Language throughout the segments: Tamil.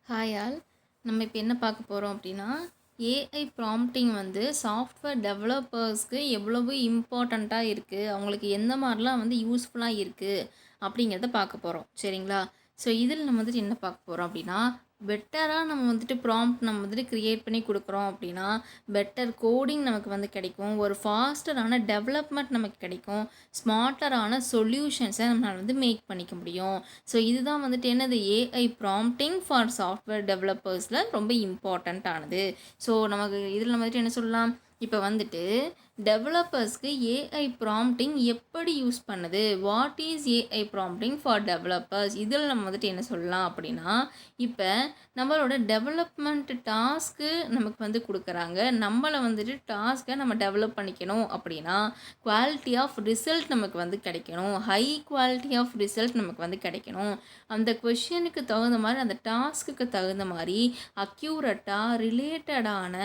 Hi all. நம்ம இப்போ என்ன பார்க்க போகிறோம் அப்படின்னா, ஏஐ ப்ராம்ப்டிங் வந்து சாஃப்ட்வேர் டெவலப்பர்ஸ்க்கு எவ்வளவு இம்பார்ட்டண்ட்டாக இருக்குது, அவங்களுக்கு எந்த மாதிரிலாம் வந்து யூஸ்ஃபுல்லாக இருக்குது அப்படிங்கிறத பார்க்க போகிறோம். சரிங்களா? ஸோ இதில் நம்ம வந்துட்டு என்ன பார்க்க போகிறோம் அப்படின்னா, பெட்டராக நம்ம வந்துட்டு ப்ராம்ப்ட் நம்ம வந்துட்டு க்ரியேட் பண்ணி கொடுக்குறோம் அப்படின்னா, பெட்டர் கோடிங் நமக்கு வந்து கிடைக்கும், ஒரு ஃபாஸ்டரான டெவலப்மெண்ட் நமக்கு கிடைக்கும், ஸ்மார்ட்டரான சொல்யூஷன்ஸை நம்மளால் வந்து மேக் பண்ணிக்க முடியும். ஸோ இதுதான் வந்துட்டு என்னது, ஏஐ ப்ராம்ப்டிங் ஃபார் சாஃப்ட்வேர் டெவலப்பர்ஸில் ரொம்ப இம்பார்ட்டண்ட் ஆனது. ஸோ நமக்கு இதில் நம்ம வந்துட்டு என்ன சொல்லலாம், இப்போ வந்துட்டு டெவலப்பர்ஸ்க்கு ஏஐ ப்ராம்ப்டிங் எப்படி யூஸ் பண்ணுது, what is AI prompting for developers, இதில் நம்ம வந்துட்டு என்ன சொல்லலாம் அப்படின்னா, இப்போ நம்மளோட டெவலப்மெண்ட் டாஸ்க்கு நமக்கு வந்து கொடுக்குறாங்க, நம்மளை வந்துட்டு டாஸ்க்கை நம்ம டெவலப் பண்ணிக்கணும் அப்படின்னா குவாலிட்டி ஆஃப் ரிசல்ட் நமக்கு வந்து கிடைக்கணும், ஹை குவாலிட்டி ஆஃப் ரிசல்ட் நமக்கு வந்து கிடைக்கணும், அந்த கொஷனுக்கு தகுந்த மாதிரி அந்த டாஸ்க்குக்கு தகுந்த மாதிரி அக்யூரட்டாக ரிலேட்டடான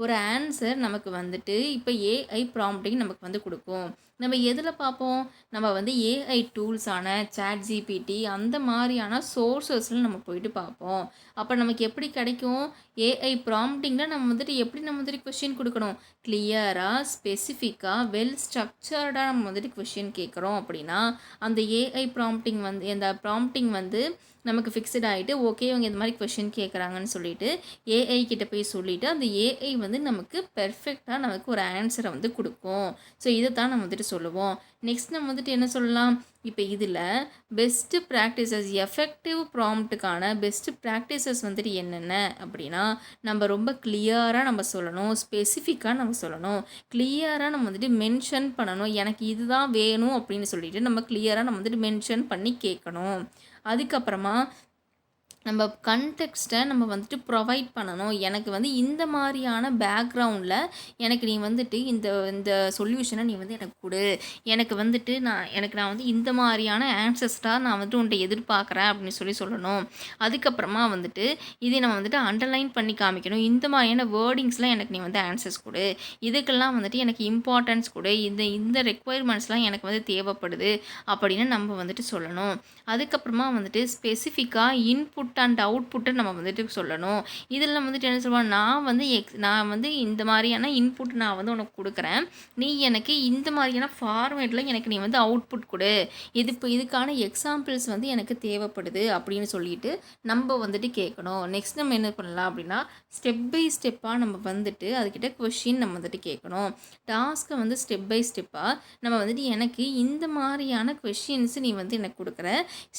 ஒரு ஆன்சர் நமக்கு வந்துட்டு இப்போ ஏஐ ப்ராம்ப்டிங் நமக்கு வந்து கொடுக்கும். நம்ம எதில் பார்ப்போம், நம்ம வந்து ஏஐ டூல்ஸான ChatGPT அந்த மாதிரியான சோர்ஸஸில் நம்ம போயிட்டு பார்ப்போம். அப்போ நமக்கு எப்படி கிடைக்கும், ஏஐ ப்ராம்ப்டிங்கில் நம்ம வந்துட்டு எப்படி நம்ம வந்துட்டு கொஷின் கொடுக்கணும், கிளியராக ஸ்பெசிஃபிக்காக வெல் ஸ்ட்ரக்சர்டாக நம்ம வந்துட்டு கொஷின் கேட்குறோம் அப்படின்னா அந்த ஏஐ ப்ராம்ப்டிங் வந்து இந்த ப்ராம்ப்டிங் வந்து நமக்கு ஃபிக்ஸ்ட் ஆகிட்டு, ஓகே இவங்க இந்த மாதிரி கொஷின் கேட்குறாங்கன்னு சொல்லிட்டு ஏஐ கிட்ட போய் சொல்லிவிட்டு அந்த ஏஐ வந்து நமக்கு பெர்ஃபெக்டாக நமக்கு ஒரு ஆன்சரை வந்து கொடுக்கும். ஸோ இதை தான் நம்ம வந்துட்டு சொல்லுவோம். நெக்ஸ்ட் நம்ம வந்துட்டு என்ன சொல்லலாம், இப்போ இதில் பெஸ்ட்டு ப்ராக்டிசஸ், எஃபெக்டிவ் ப்ராம்ப்ட்டுக்கான பெஸ்ட்டு ப்ராக்டிசஸ் வந்துட்டு என்னென்ன அப்படின்னா, நம்ம ரொம்ப கிளியராக நம்ம சொல்லணும், ஸ்பெசிஃபிக்காக நம்ம சொல்லணும், கிளியராக நம்ம வந்துட்டு மென்ஷன் பண்ணணும், எனக்கு இதுதான் வேணும் அப்படின்னு சொல்லிட்டு நம்ம கிளியராக நம்ம வந்துட்டு மென்ஷன் பண்ணி கேட்கணும். அதுக்கப்புறமா நம்ம கன்டெக்ஸ்ட்டை நம்ம வந்துட்டு ப்ரொவைட் பண்ணணும், எனக்கு வந்து இந்த மாதிரியான பேக்ரவுண்டில் எனக்கு நீ வந்துட்டு இந்த இந்த சொல்யூஷனை நீ வந்து எனக்கு கொடு, எனக்கு வந்துட்டு நான் வந்து இந்த மாதிரியான ஆன்சர்ஸ்டாக நான் வந்துட்டு உன்ட்ட எதிர்பார்க்குறேன் அப்படின்னு சொல்லணும். அதுக்கப்புறமா வந்துட்டு இதை நம்ம வந்துட்டு அண்டர்லைன் பண்ணி காமிக்கணும், இந்த மாதிரியான வேர்டிங்ஸ்லாம் எனக்கு நீ வந்து ஆன்சர்ஸ் கொடு, இதுக்கெல்லாம் வந்துட்டு எனக்கு இம்பார்ட்டன்ஸ் கொடு, இந்த இந்த ரெக்குவயர்மெண்ட்ஸ்லாம் எனக்கு வந்து தேவைப்படுது அப்படின்னு நம்ம வந்துட்டு சொல்லணும். அதுக்கப்புறமா வந்துட்டு ஸ்பெசிஃபிக்காக இன்புட் அண்ட் அவுட்புட்டை நம்ம வந்துட்டு சொல்லணும். இதில் வந்துட்டு என்ன சொல்லுவாங்க, நான் வந்து இந்த மாதிரியான இன்புட் நான் வந்து உனக்கு கொடுக்குறேன், நீ எனக்கு இந்த மாதிரியான ஃபார்மேட்டில் எனக்கு நீ வந்து அவுட்புட் கொடு, இப்போ இதுக்கான எக்ஸாம்பிள்ஸ் வந்து எனக்கு தேவைப்படுது அப்படின்னு சொல்லிட்டு நம்ம வந்துட்டு கேட்கணும். நெக்ஸ்ட் நம்ம என்ன பண்ணலாம் அப்படின்னா, ஸ்டெப் பை ஸ்டெப்பாக நம்ம வந்துட்டு அதுக்கிட்ட கொஷின் நம்ம வந்துட்டு கேட்கணும். டாஸ்க்கை வந்து ஸ்டெப் பை ஸ்டெப்பாக நம்ம வந்துட்டு எனக்கு இந்த மாதிரியான கொஷின்ஸ் நீ வந்து எனக்கு கொடுக்குற,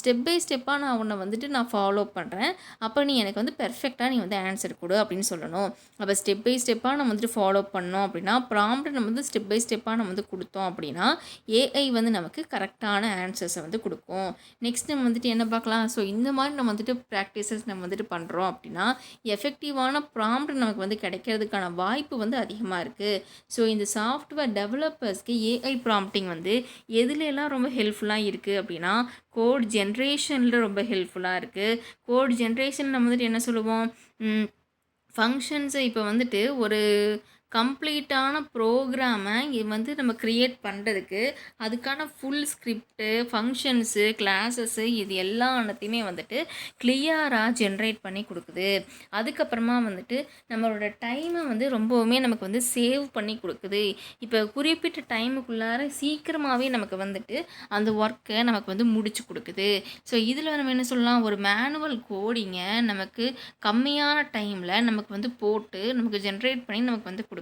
ஸ்டெப் பை ஸ்டெப்பாக நான் உன்னை வந்துட்டு நான் ஃபாலோ பண்ணுறேன், அப்போ நீ எனக்கு வந்து பெர்ஃபெக்டாக நீ வந்து ஆன்சர் கொடு அப்படின்னு சொல்லணும். அப்போ ஸ்டெப் பை ஸ்டெப்பாக நம்ம வந்துட்டு ஃபாலோ பண்ணோம் அப்படின்னா, ப்ராம்ப்ட் நம்ம வந்து ஸ்டெப் பை ஸ்டெப்பாக நம்ம வந்து கொடுத்தோம் அப்படின்னா ஏஐ வந்து நமக்கு கரெக்டான ஆன்சர்ஸை வந்து கொடுக்கும். நெக்ஸ்ட் நம்ம வந்துட்டு என்ன பார்க்கலாம், ஸோ இந்த மாதிரி நம்ம வந்துட்டு ப்ராக்டிசஸ் நம்ம வந்துட்டு பண்ணுறோம் அப்படின்னா எஃபெக்டிவான ப்ராம்ப்ட் நமக்கு வந்து கிடைக்கிறதுக்கான வாய்ப்பு வந்து அதிகமாக இருக்குது. ஸோ இந்த சாஃப்ட்வேர் டெவலப்பர்ஸ்க்கு ஏஐ ப்ராம்ப்டிங் வந்து எதுலெல்லாம் ரொம்ப ஹெல்ப்ஃபுல்லாக இருக்குது அப்படின்னா, கோட் ஜென்ரேஷனில் ரொம்ப ஹெல்ப்ஃபுல்லாக இருக்குது. கோட் ஜென்ரேஷன் நம்ம வந்துட்டு என்ன சொல்லுவோம், ஃபங்க்ஷன்ஸை இப்போ வந்துட்டு ஒரு கம்ப்ளீட்டான ப்ரோக்ராமை வந்து நம்ம க்ரியேட் பண்ணுறதுக்கு அதுக்கான ஃபுல் ஸ்கிரிப்டு, ஃபங்க்ஷன்ஸு, கிளாஸஸ்ஸு இது எல்லாத்தையுமே வந்துட்டு கிளியராக ஜென்ரேட் பண்ணி கொடுக்குது. அதுக்கப்புறமா வந்துட்டு நம்மளோட டைமை வந்து ரொம்பவுமே நமக்கு வந்து சேவ் பண்ணி கொடுக்குது. இப்போ குறிப்பிட்ட டைமுக்குள்ளார சீக்கிரமாகவே நமக்கு வந்துட்டு அந்த ஒர்க்கை நமக்கு வந்து முடிச்சு கொடுக்குது. ஸோ இதில் நம்ம என்ன சொல்லலாம், ஒரு மேனுவல் கோடிங்கை நமக்கு கம்மியான டைமில் நமக்கு வந்து போட்டு நமக்கு ஜென்ரேட் பண்ணி நமக்கு வந்து கொடுக்குது.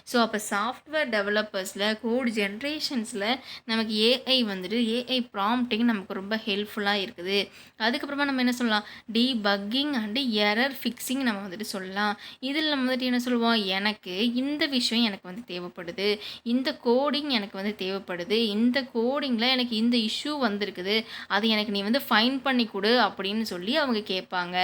ஸோ அப்போ சாஃப்ட்வேர் டெவலப்பர்ஸில் கோட் ஜென்ரேஷன்ஸில் நமக்கு ஏஐ வந்துட்டு ஏஐ ப்ராம்ப்டிங் நமக்கு ரொம்ப ஹெல்ப்ஃபுல்லாக இருக்குது. அதுக்கப்புறமா நம்ம என்ன சொல்லலாம், டீபக்கிங் அண்டு எரர் ஃபிக்ஸிங் நம்ம வந்துட்டு சொல்லலாம். இதில் நம்ம வந்துட்டு என்ன சொல்லுவோம், எனக்கு இந்த விஷயம் எனக்கு வந்து தேவைப்படுது, இந்த கோடிங் எனக்கு வந்து தேவைப்படுது, இந்த கோடிங்கில் எனக்கு இந்த இஷ்யூ வந்திருக்குது, அது எனக்கு நீ வந்து ஃபைன் பண்ணி கொடு அப்படின்னு சொல்லி அவங்க கேட்பாங்க.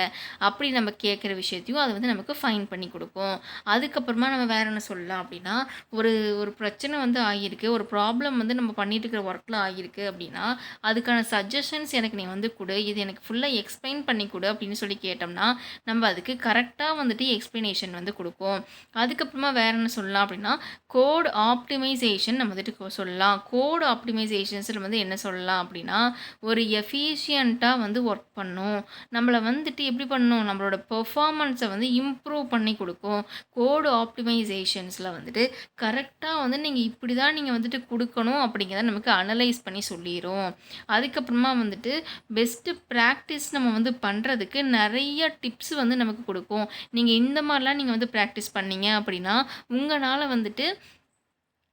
அப்படி நம்ம கேட்குற விஷயத்தையும் அது வந்து நமக்கு ஃபைன் பண்ணி கொடுக்கும். அதுக்கப்புறமா நம்ம வேறு என்ன சொல்லலாம் அப்படின்னா, ஒரு ஒரு பிரச்சனை வந்து ஆகியிருக்கு. ஒரு ப்ராப்ளம் வந்து நம்ம பண்ணிட்டு இருக்கிற ஒர்க்ல ஆகியிருக்கு அப்படின்னா, அதுக்கான சஜஷன்ஸ் எனக்கு நீ வந்து குடு. இது எனக்கு ஃபுல்லா எக்ஸ்ப்ளைன் பண்ணி குடு அப்படின்னு சொல்லி கேட்டோம்னா, நம்ம அதுக்கு கரெக்ட்டா வந்துட்டு எக்ஸ்ப்ளனேஷன் வந்து குடுப்போம். அதுக்கப்புறமா வேற என்ன சொல்லலாம் அப்படின்னா, கோட் ஆப்டிமைசேஷன் நம்ம வந்துட்டு சொல்லலாம். கோட் ஆப்டிமைசேஷன்ஸ்ல வந்து என்ன சொல்லலாம் அப்படின்னா, ஒரு எஃபிஷியன்ட்டா வந்து ஒர்க் பண்ணும். நம்மள வந்துட்டு எப்படி பண்ணும்? நம்மளோட பெர்ஃபார்மன்ஸ வந்து இம்ப்ரூவ் பண்ணி குடுக்கும். கோட் ஆப்டிமைசேஷன்ஸ்ல வந்துட்டு கரெக்ட்டா வந்து இப்படி தான் நீங்க வந்துட்டு குடுக்கணும் அப்படிங்கிறத நமக்கு அனலைஸ் பண்ணி சொல்லிரும். அதுக்கப்புறமா வந்துட்டு பெஸ்ட் பிராக்டிஸ் நம்ம வந்து பண்றதுக்கு நெறைய டிப்ஸ் வந்து நமக்கு குடுக்கும். நீங்க இந்த மாரிலாம் நீங்க வந்து பிராக்டிஸ் பண்ணீங்க அப்படின்னா, உங்கனால வந்துட்டு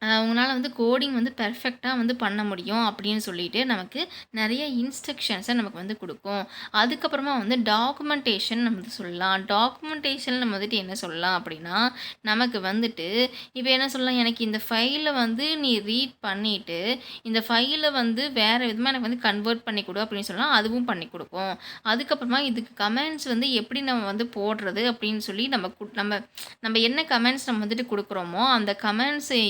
உங்களால வந்து கோடிங் வந்து பெர்ஃபெக்ட்டா வந்து பண்ண முடியும் அப்படின்னு சொல்லிட்டு நமக்கு நெறைய இன்ஸ்ட்ரக்ஷன்ஸ நமக்கு வந்து குடுக்கும். அதுக்கப்புறமா வந்து டாக்குமெண்டேஷன் நம்ம வந்து சொல்லலாம். டாக்குமெண்டேஷன் நம்ம வந்துட்டு என்ன சொல்லலாம் அப்படின்னா, நமக்கு வந்துட்டு இப்ப என்ன சொல்லலாம், எனக்கு இந்த ஃபைல வந்து நீ ரீட் பண்ணிட்டு, இந்த ஃபைல வந்து வேற விதமா எனக்கு வந்து கன்வெர்ட் பண்ணி குடு அப்படின்னு சொன்னா, அதுவும் பண்ணி குடுக்கும். அதுக்கப்புறமா இதுக்கு கமெண்ட்ஸ் வந்து எப்படி நம்ம வந்து போடுறது அப்படின்னு சொல்லி நம்ம நம்ம என்ன கமெண்ட்ஸ் நம்ம வந்துட்டு குடுக்குறோமோ, அந்த கமெண்ட்ஸை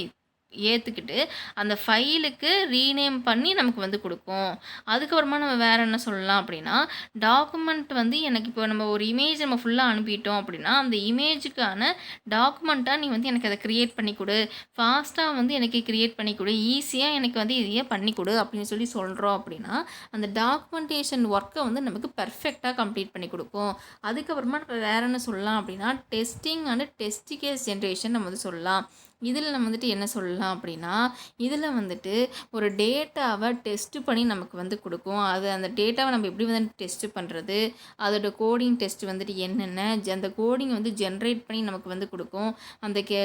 ஏத்துக்கிட்டு, அந்த ஃபைலுக்கு ரீநேம் பண்ணி நமக்கு வந்து குடுக்கும். அதுக்கப்புறமா நம்ம வேற என்ன சொல்லலாம் அப்படின்னா, டாக்குமெண்ட் வந்து எனக்கு இப்போ நம்ம ஒரு இமேஜ் நம்ம ஃபுல்லா அனுப்பிட்டோம் அப்படின்னா, அந்த இமேஜுக்கான டாக்குமெண்ட்டா நீ வந்து எனக்கு அத கிரியேட் பண்ணி குடு. ஃபாஸ்ட்டா வந்து எனக்கு கிரியேட் பண்ணி குடு. ஈஸியா எனக்கு வந்து இதையே பண்ணி குடு அப்படின்னு சொல்லி சொல்றோம் அப்படின்னா, அந்த டாக்குமெண்டேஷன் ஒர்க்க வந்து நமக்கு பெர்ஃபெக்ட்டா கம்ப்ளீட் பண்ணி குடுக்கும். அதுக்கப்புறமா நம்ம வேற என்ன சொல்லலாம் அப்படின்னா, testing and test case generation நம்ம வந்து சொல்லலாம். இதில நம்ம வந்துட்டு என்ன சொல்லலாம் அப்படின்னா, இதில வந்துட்டு ஒரு டேட்டாவ டெஸ்ட் பண்ணி நமக்கு வந்து குடுக்கும். அந்த டேட்டாவ நம்ம எப்படி வந்து டெஸ்ட் பண்றது? அதோட கோடிங் டெஸ்ட் வந்துட்டு என்னென்ன? அந்த கோடிங் வந்து ஜெனரேட் பண்ணி நமக்கு வந்து குடுக்கும்.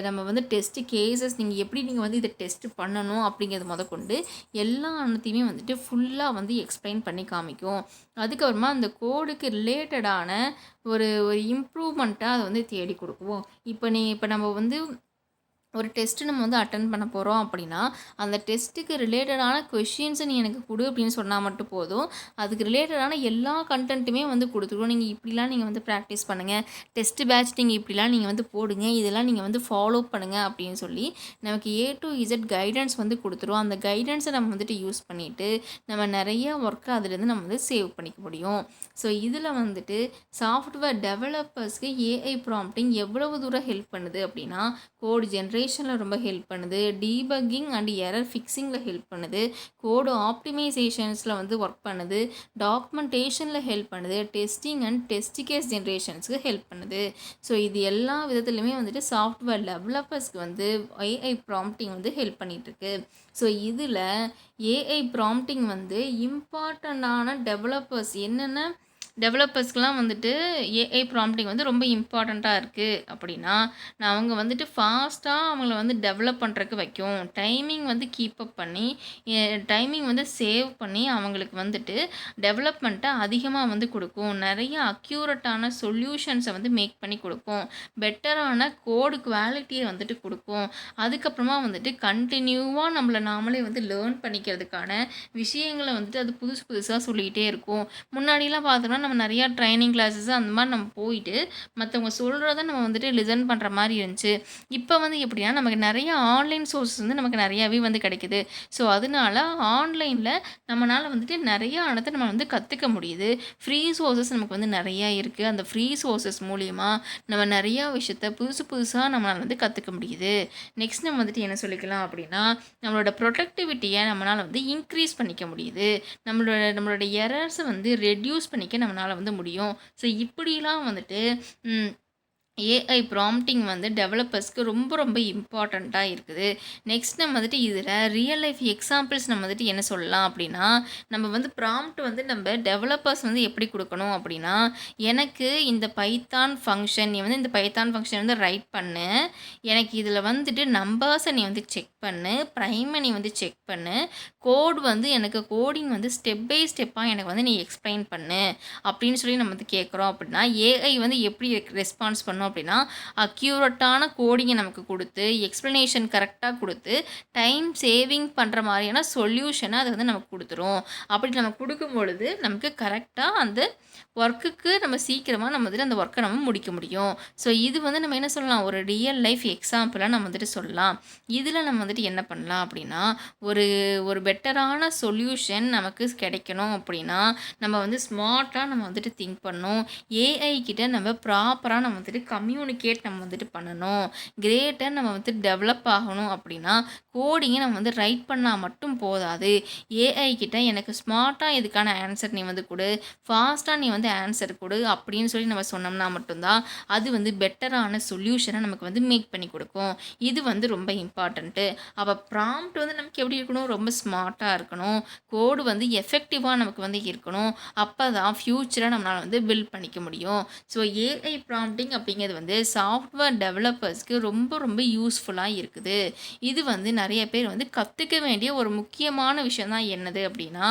நம்ம வந்து டெஸ்ட் கேஸஸ் நீங்க வந்து இத டெஸ்ட் பண்ணணும் அப்படிங்கிறது மொதற்கொண்டு எல்லா அனைத்தையுமே வந்துட்டு ஃபுல்லா வந்து எக்ஸ்ப்ளைன் பண்ணி காமிக்கும். அதுக்கப்புறமா அந்த கோடுக்கு ரிலேட்டடான ஒரு ஒரு இம்ப்ரூவ்மெண்ட்டா அத வந்து தேடி குடுக்கும். இப்ப நம்ம வந்து ஒரு டெஸ்ட் நம்ம வந்து அட்டெண்ட் பண்ண போறோம் அப்படின்னா, அந்த டெஸ்ட்டுக்கு ரிலேட்டடான கொஸ்டின்ஸ நீ எனக்கு குடு அப்படின்னு சொன்னா மட்டும் போதும். அதுக்கு ரிலேட்டடான எல்லா கன்டென்ட்டுமே வந்து குடுத்துரும். நீங்க வந்து பிராக்டிஸ் பண்ணுங்க. டெஸ்ட் பேட்ச் இப்படிலாம் நீங்க வந்து போடுங்க. இதெல்லாம் நீங்க வந்து ஃபாலோ பண்ணுங்க அப்படின்னு சொல்லி, நமக்கு ஏ டூ இசட் கைடன்ஸ் வந்து குடுத்துரும். அந்த கைடன்ஸ நம்ம வந்துட்டு யூஸ் பண்ணிட்டு, நம்ம நெறைய ஒர்க்க அதுலேருந்து நம்ம வந்து சேவ் பண்ணிக்க முடியும். ஸோ இதில வந்துட்டு சாஃப்ட்வேர் டெவலப்பர்ஸ்க்கு ஏஐ ப்ராம்ப்டிங் எவ்வளவு தூரம் ஹெல்ப் பண்ணுது அப்படின்னா, கோட் ஜென்ரேஷனில் ரொம்ப ஹெல்ப் பண்ணுது. டீபக்கிங் அண்ட் எரர் ஃபிக்ஸிங்கில் ஹெல்ப் பண்ணுது. கோடு ஆப்டிமைசேஷன்ஸில் வந்து ஒர்க் பண்ணுது. டாக்குமெண்டேஷனில் ஹெல்ப் பண்ணுது. டெஸ்டிங் அண்ட் டெஸ்ட் கேஸ் ஜென்ரேஷன்ஸ்க்கு ஹெல்ப் பண்ணுது. ஸோ இது எல்லா விதத்துலையுமே வந்துட்டு சாஃப்ட்வேர் டெவலப்பர்ஸ்க்கு வந்து ஏஐ ப்ராம்ப்டிங் வந்து ஹெல்ப் பண்ணிகிட்ருக்கு. ஸோ இதில் ஏஐ ப்ராம்ப்டிங் வந்து இம்பார்ட்டண்ட்டான என்னென்ன டெவலப்பர்ஸ்க்குலாம் வந்துட்டு ஏஐ ப்ராம்ப்டிங் வந்து ரொம்ப இம்பார்ட்டண்ட்டா இருக்கு அப்படின்னா, அவங்க வந்துட்டு ஃபாஸ்ட்டா அவங்கள வந்து டெவலப் பண்றதுக்கு வைக்கும். டைமிங் வந்து கீப் அப் பண்ணி, டைமிங் வந்து சேவ் பண்ணி அவங்களுக்கு வந்துட்டு டெவலப்மெண்ட்ட அதிகமா வந்து குடுக்கும். நெறைய அக்யூரட்டான சொல்யூஷன்ஸ வந்து மேக் பண்ணி குடுக்கும். பெட்டரான கோட் குவாலிட்டிய வந்துட்டு குடுக்கும். அதுக்கப்புறமா வந்துட்டு கன்டினியூவா நம்மள நாமளே வந்து லேர்ன் பண்ணிக்கிறதுக்கான விஷயங்கள வந்துட்டு அது புதுசு புதுசா சொல்லிக்கிட்டே இருக்கும். முன்னாடிலாம் பார்த்தோம்னா, நம்ம நெறையா ட்ரைனிங் கிளாஸஸ் அந்த மாரி நம்ம போயிட்டு, மத்தவங்க சொல்றத நம்ம வந்துட்டு லிசன் பண்ற மாரி இருந்துச்சு. இப்ப வந்து எப்படின்னா, நமக்கு நெறைய ஆன்லைன் சோர்ஸ் வந்து நமக்கு நெறையாவே வந்து கிடைக்குது. ஸோ, அதனால ஆன்லைன்ல நம்மனால வந்துட்டு நெறையானத நம்ம வந்து கத்துக்க முடியுது. ஃப்ரீ சோர்ஸஸ் நமக்கு வந்து நெறையா இருக்கு. அந்த ஃப்ரீ சோர்ஸஸ் மூலியமா நம்ம நெறையா விஷயத்த புதுசு புதுசா நம்மளால வந்து கத்துக்க முடியுது. நெக்ஸ்ட் நம்ம வந்துட்டு என்ன சொல்லிக்கலாம் அப்படின்னா, நம்மளோட ப்ரொடக்டிவிட்டிய நம்மனால வந்து இன்க்ரீஸ் பண்ணிக்க முடியுது. நம்மளோட எரர்ஸ வந்து ரெட்யூஸ் பண்ணிக்க நம்மனால வந்து முடியும். ஸோ இப்படிலாம் வந்துட்டு ம் ஏஐ ப்ராம்ப்டிங் வந்து டெவலப்பர்ஸ்க்கு ரொம்ப ரொம்ப இம்பார்ட்டண்ட்டா இருக்குது. நெக்ஸ்ட் நம்ம வந்துட்டு இதில ரியல் லைஃப் எக்ஸாம்பிள்ஸ் நம்ம வந்துட்டு என்ன சொல்லலாம் அப்படின்னா, நம்ம வந்து ப்ராம்ப்ட் வந்து நம்ம டெவலப்பர்ஸ் வந்து எப்படி குடுக்கணும் அப்படின்னா, எனக்கு இந்த பைத்தான் ஃபங்ஷன் நீ வந்து இந்த பைத்தான் ஃபங்ஷன் வந்து ரைட் பண்ணு. எனக்கு இதில வந்துட்டு நம்பர்ஸ நீ வந்து செக் பண்ணு. பிரைம நீ வந்து செக் பண்ணு. எனக்கு கோடிங் வந்து ஸ்டெப் பை ஸ்டெப்பா எனக்கு வந்து நீ எக்ஸ்ப்ளைன் பண்ணு. அப்படின்னு சொல்லி நம்ம வந்து கேட்குறோம் அப்படின்னா, ஏஐ வந்து எப்படி ரெஸ்பான்ஸ் பண்ணும் பண்ணோம் அப்படின்னா அக்யூரட்டான கோடிங்கை நமக்கு கொடுத்து எக்ஸ்ப்ளனேஷன் கரெக்டாக கொடுத்து டைம் சேவிங் பண்ணுற மாதிரியான சொல்யூஷனை அது வந்து நமக்கு கொடுத்துரும். அப்படி நம்ம கொடுக்கும் பொழுது நமக்கு கரெக்டாக அந்த ஒர்க்குக்கு நம்ம சீக்கிரமாக நம்ம வந்துட்டு அந்த ஒர்க்கை நம்ம முடிக்க முடியும். ஸோ இது வந்து நம்ம என்ன சொல்லலாம், ஒரு ரியல் லைஃப் எக்ஸாம்பிளாக நம்ம வந்துட்டு சொல்லலாம். இதில் நம்ம வந்துட்டு என்ன பண்ணலாம் அப்படின்னா, ஒரு ஒரு பெட்டரான சொல்யூஷன் நமக்கு கிடைக்கணும் அப்படின்னா நம்ம வந்து ஸ்மார்ட்டாக நம்ம வந்துட்டு திங்க் பண்ணணும். ஏஐ கிட்ட நம்ம ப்ராப்பராக நம்ம வந்துட்டு கம்யூனிகேட் நம்ம வந்துட்டு பண்ணணும். கிரேட்டாக நம்ம வந்துட்டு டெவலப் ஆகணும் அப்படின்னா கோடிங்கை நம்ம வந்து ரைட் பண்ணால் மட்டும் போதாது. ஏஐ கிட்ட எனக்கு ஸ்மார்ட்டாக இதுக்கான ஆன்சர் நீ வந்து கொடு, ஃபாஸ்ட்டாக நீ வந்து ஆன்சர் கொடு அப்படின்னு சொல்லி நம்ம சொன்னோம்னா மட்டும்தான் அது வந்து பெட்டரான சொல்யூஷனை நமக்கு வந்து மேக் பண்ணி கொடுக்கும். இது வந்து ரொம்ப இம்பார்ட்டண்ட்டு. அப்போ ப்ராம்ப்ட் வந்து நமக்கு எப்படி இருக்கணும், ரொம்ப ஸ்மார்ட்டாக இருக்கணும். கோடு வந்து எஃபெக்டிவாக நமக்கு வந்து இருக்கணும். அப்போ தான் ஃப்யூச்சரை நம்மளால் வந்து பில்ட் பண்ணிக்க முடியும். ஸோ ஏஐ ப்ராம்ப்டிங் அப்படிங்கிறது வந்து சாஃப்ட்வேர் டெவலப்பர்ஸ்க்கு ரொம்ப ரொம்ப யூஸ்ஃபுல்லாக இருக்குது. இது வந்து நிறைய பேர் வந்து கற்றுக்க வேண்டிய ஒரு முக்கியமான விஷயம் தான் என்னது அப்படின்னா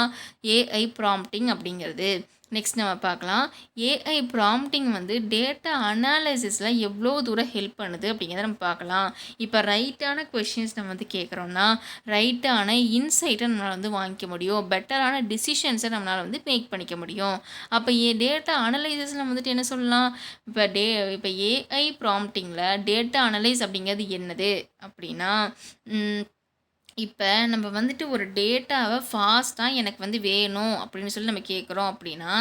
ஏஐ ப்ராம்ப்டிங் அப்படிங்கிறது. நெக்ஸ்ட் நம்ம பார்க்கலாம். ஏஐ ப்ராம்ப்டிங் வந்து டேட்டா அனாலிசிஸில் எவ்வளோ தூரம் ஹெல்ப் பண்ணுது அப்படிங்கிறத நம்ம பார்க்கலாம். இப்போ ரைட்டான கொஷின்ஸ் நம்ம வந்து கேட்குறோன்னா ரைட்டான இன்சைட்டை நம்மளால் வந்து வாங்கிக்க முடியும். பெட்டரான டிசிஷன்ஸை நம்மளால் வந்து மேக் பண்ணிக்க முடியும். அப்போ டேட்டா அனலைசிஸில் வந்துட்டு என்ன சொல்லலாம், இப்போ ஏஐ ப்ராம்ப்டிங்கில் டேட்டா அனலைஸ் அப்படிங்கிறது என்னது அப்படின்னா இப்போ நம்ம வந்துட்டு ஒரு டேட்டாவை ஃபாஸ்ட்டாக எனக்கு வந்து வேணும் அப்படின்னு சொல்லி நம்ம கேட்குறோம் அப்படின்னா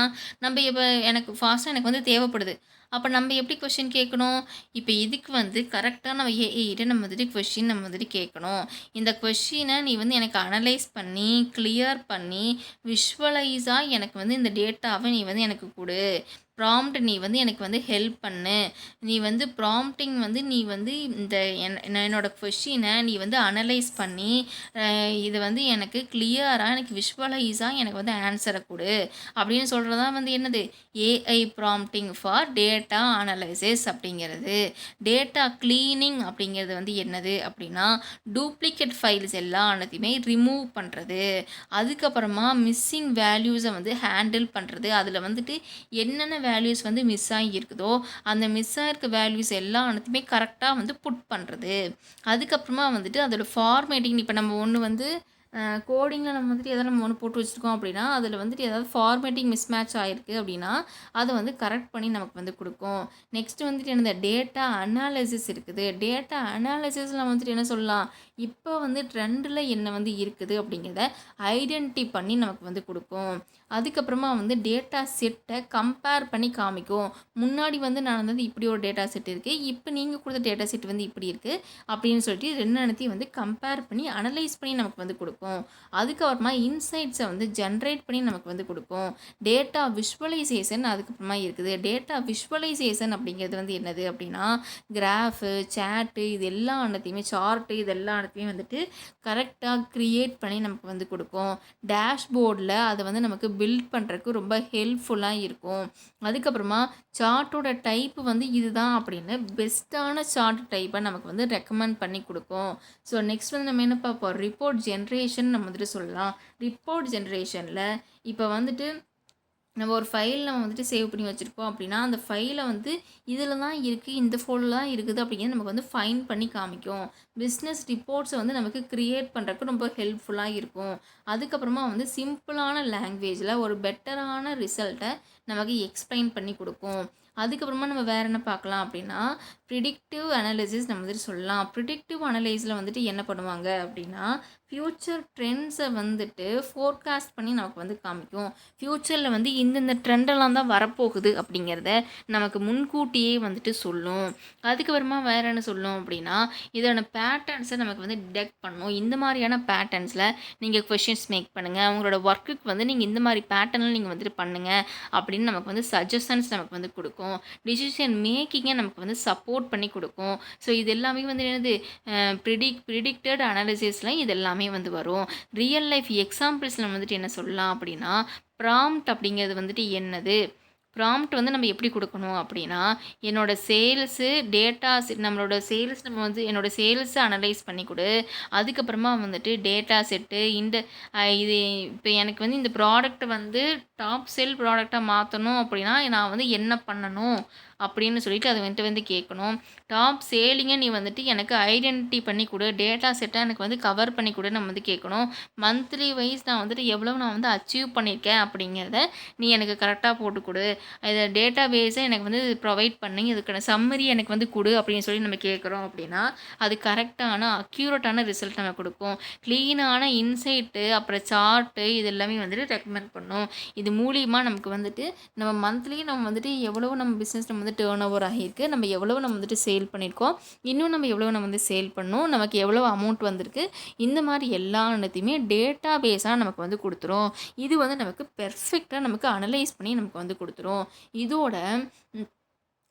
நம்ம இப்போ எனக்கு ஃபாஸ்ட்டாக எனக்கு வந்து தேவைப்படுது. அப்போ நம்ம எப்படி கொஷின் கேட்கணும், இப்போ இதுக்கு வந்து கரெக்டாக நம்ம ஏஐகிட்ட நம்ம வந்துட்டு கொஷின் நம்ம வந்துட்டு கேட்கணும். இந்த கொஷினை நீ வந்து எனக்கு அனலைஸ் பண்ணி கிளியர் பண்ணி விஷுவலைஸாக எனக்கு வந்து இந்த டேட்டாவை நீ வந்து எனக்கு கொடு. ப்ராம்ப்ட் நீ வந்து எனக்கு வந்து ஹெல்ப் பண்ணு. நீ வந்து ப்ராம்ப்டிங் வந்து நீ வந்து இந்த என்னோடய கொஷினை நீ வந்து அனலைஸ் பண்ணி இது வந்து எனக்கு கிளியராக எனக்கு விஷுவலைஸாக எனக்கு வந்து ஆன்சரை கொடு அப்படின்னு சொல்கிறது தான் வந்து என்னது AI prompting for data analysis அப்படிங்கிறது. டேட்டா க்ளீனிங் அப்படிங்கிறது வந்து என்னது அப்படின்னா டூப்ளிகேட் ஃபைல்ஸ் எல்லாத்தையுமே ரிமூவ் பண்ணுறது, அதுக்கப்புறமா மிஸ்ஸிங் வேல்யூஸை வந்து ஹேண்டில் பண்ணுறது, அதில் வந்துட்டு என்னென்ன வேல்யூஸ் வந்து மிஸ் ஆகியிருக்குதோ அந்த மிஸ் ஆகிருக்க வேல்யூஸ் எல்லாத்தையுமே கரெக்டாக வந்து புட் பண்ணுறது. அதுக்கப்புறமா வந்துட்டு அதோட ஃபார்மேட்டிங், இப்போ நம்ம ஒன்று வந்து கோடிங்கில் நம்ம வந்துட்டு எதாவது நம்ம ஒன்று போட்டு வச்சுருக்கோம் அப்படின்னா அதில் வந்துட்டு ஏதாவது ஃபார்மேட்டிங் மிஸ்மேட்ச் ஆகிருக்கு அப்படின்னா அதை வந்து கரெக்ட் பண்ணி நமக்கு வந்து கொடுக்கும். நெக்ஸ்ட் வந்துட்டு என்ன, டேட்டா அனாலிசிஸ் இருக்குது. டேட்டா அனாலிசிஸில் வந்துட்டு என்ன சொல்லலாம், இப்போ வந்து ட்ரெண்டில் என்ன வந்து இருக்குது அப்படிங்கிறத ஐடென்டிட்டி பண்ணி நமக்கு வந்து கொடுக்கும். அதுக்கப்புறமா வந்து டேட்டா செட்டை கம்பேர் பண்ணி காமிக்கும். முன்னாடி வந்து நான் வந்து இப்படி ஒரு டேட்டா செட் இருக்குது, இப்போ நீங்கள் கொடுத்த டேட்டா செட் வந்து இப்படி இருக்குது அப்படின்னு சொல்லிட்டு ரெண்டு வந்து கம்பேர் பண்ணி அனலைஸ் பண்ணி நமக்கு வந்து கொடுக்கும். அதுக்கப்புறமா இன்சைட்ஸை வந்து ஜென்ரேட் பண்ணி நமக்கு வந்து கொடுக்கும். டேட்டா விஷுவலைசேஷன் அதுக்கப்புறமா இருக்குது. டேட்டா விஷுவலைசேஷன் அப்படிங்கிறது வந்து என்னது அப்படின்னா கிராஃபு, சேட்டு, இது எல்லாத்தையுமே சார்ட்டு, இது எல்லாத்தையுமே வந்துட்டு கரெக்டாக க்ரியேட் பண்ணி நமக்கு வந்து கொடுக்கும். டேஷ்போர்டில் அதை வந்து நமக்கு பில்ட் பண்ணுறதுக்கு ரொம்ப ஹெல்ப்ஃபுல்லாக இருக்கும். அதுக்கப்புறமா சார்ட்டோட டைப்பு வந்து இதுதான் அப்படின்னு பெஸ்ட்டான சார்ட் டைப்பை நமக்கு வந்து ரெக்கமெண்ட் பண்ணி கொடுக்கும். ஸோ நெக்ஸ்ட் வந்து நம்ம என்ன பார்ப்போம், ரிப்போர்ட் ஜென்ரேஷன் நம்ம வந்துட்டு சொல்லலாம். ரிப்போர்ட் ஜென்ரேஷனில் இப்போ வந்துட்டு நம்ம ஒரு ஃபைல் நம்ம வந்துட்டு சேவ் பண்ணி வச்சுருக்கோம் அப்படின்னா அந்த ஃபைலை வந்து இதில் தான் இருக்குது, இந்த ஃபோல்டில் தான் இருக்குது அப்படிங்கிறது நமக்கு வந்து ஃபைன் பண்ணி காமிக்கும். பிஸ்னஸ் ரிப்போர்ட்ஸை வந்து நமக்கு க்ரியேட் பண்ணுறதுக்கு ரொம்ப ஹெல்ப்ஃபுல்லாக இருக்கும். அதுக்கப்புறமா வந்து சிம்பிளான லாங்குவேஜில் ஒரு பெட்டரான ரிசல்ட்டை நமக்கு எக்ஸ்பிளைன் பண்ணி கொடுக்கும். அதுக்கப்புறமா நம்ம வேறு என்ன பார்க்கலாம் அப்படின்னா ப்ரிடிக்டிவ் அனலைசிஸ் நம்ம வந்துட்டு சொல்லலாம். ப்ரிடிக்டிவ் அனலைஸில் வந்துட்டு என்ன பண்ணுவாங்க அப்படின்னா ஃப்யூச்சர் ட்ரெண்ட்ஸை வந்துட்டு ஃபோர்காஸ்ட் பண்ணி நமக்கு வந்து காமிக்கும். ஃப்யூச்சரில் வந்து இந்தந்த ட்ரெண்டெல்லாம் தான் வரப்போகுது அப்படிங்கிறத நமக்கு முன்கூட்டியே வந்துட்டு சொல்லும். அதுக்கப்புறமா வேறு என்ன சொல்லும் அப்படின்னா இதோட பேட்டர்ன்ஸை நமக்கு வந்து டிடெக்ட் பண்ணும். இந்த மாதிரியான பேட்டர்ன்ஸில் நீங்கள் கொஷின்ஸ் மேக் பண்ணுங்கள், அவங்களோட ஒர்க்குக்கு வந்து நீங்கள் இந்த மாதிரி பேட்டர்னில் நீங்கள் வந்துட்டு பண்ணுங்கள் அப்படின்னு நமக்கு வந்து சஜஷன்ஸ் நமக்கு வந்து கொடுக்கும். டிசிஷன் மேக்கிங்கை நமக்கு வந்து சப்போர்ட் பண்ணி கொடுக்கும். ஸோ இது எல்லாமே வந்து என்னது ப்ரிடிக்டட் அனாலிசிஸில் இது எல்லாமே வந்து வரும். ரியல் லைஃப் எக்ஸாம்பிள்ஸில் வந்துட்டு என்ன சொல்லலாம் அப்படின்னா ப்ராம்ப்ட் அப்படிங்கிறது வந்துட்டு என்னது, ப்ராம்ப்ட் வந்து நம்ம எப்படி கொடுக்கணும் அப்படின்னா, என்னோட சேல்ஸு டேட்டாஸ் நம்மளோட சேல்ஸ் நம்ம வந்து என்னோட சேல்ஸை அனலைஸ் பண்ணி கொடு. அதுக்கப்புறமா வந்துட்டு டேட்டா செட்டு இது இப்போ எனக்கு வந்து இந்த ப்ராடக்ட் வந்து டாப் செல் ப்ராடக்டாக மாற்றணும் அப்படின்னா நான் வந்து என்ன பண்ணணும் அப்படின்னு சொல்லிட்டு அதை வந்து கேட்கணும். டாப் சேலிங்கை நீ வந்துட்டு எனக்கு ஐடென்டிட்டி பண்ணி கொடு, டேட்டா செட்டாக எனக்கு வந்து கவர் பண்ணி கொடு நம்ம வந்து கேட்கணும். மந்த்லி வைஸ் நான் வந்துட்டு எவ்வளோ நான் வந்து அச்சீவ் பண்ணியிருக்கேன் அப்படிங்கிறத நீ எனக்கு கரெக்டாக போட்டு கொடு. இதை டேட்டா பேஸை எனக்கு வந்து ப்ரொவைட் பண்ணி இதுக்கான சம்மரி எனக்கு வந்து கொடு அப்படின்னு சொல்லி நம்ம கேட்குறோம் அப்படின்னா அது கரெக்டான அக்யூரேட்டான ரிசல்ட் நம்ம கொடுக்கும். க்ளீனான இன்சைட்டு அப்புறம் சார்ட்டு இது எல்லாமே வந்துட்டு ரெக்கமெண்ட் பண்ணும். இது மூலியமாக நமக்கு வந்துட்டு நம்ம மந்த்லி நம்ம வந்துட்டு எவ்வளோ நம்ம பிஸ்னஸ் நம்ம வந்து டேர்ன் ஓவர் ஆகியிருக்கு, நம்ம எவ்வளோ நம்ம வந்துட்டு சேல் பண்ணியிருக்கோம், இன்னும் நம்ம எவ்வளோ நம்ம வந்து சேல் பண்ணோம், நமக்கு எவ்வளோ அமௌண்ட் வந்திருக்கு, இந்த மாதிரி எல்லாத்தையுமே டேட்டா பேஸாக நமக்கு வந்து கொடுத்துரும். இது வந்து நமக்கு பெர்ஃபெக்டாக நமக்கு அனலைஸ் பண்ணி நமக்கு வந்து கொடுத்துரும். இதோட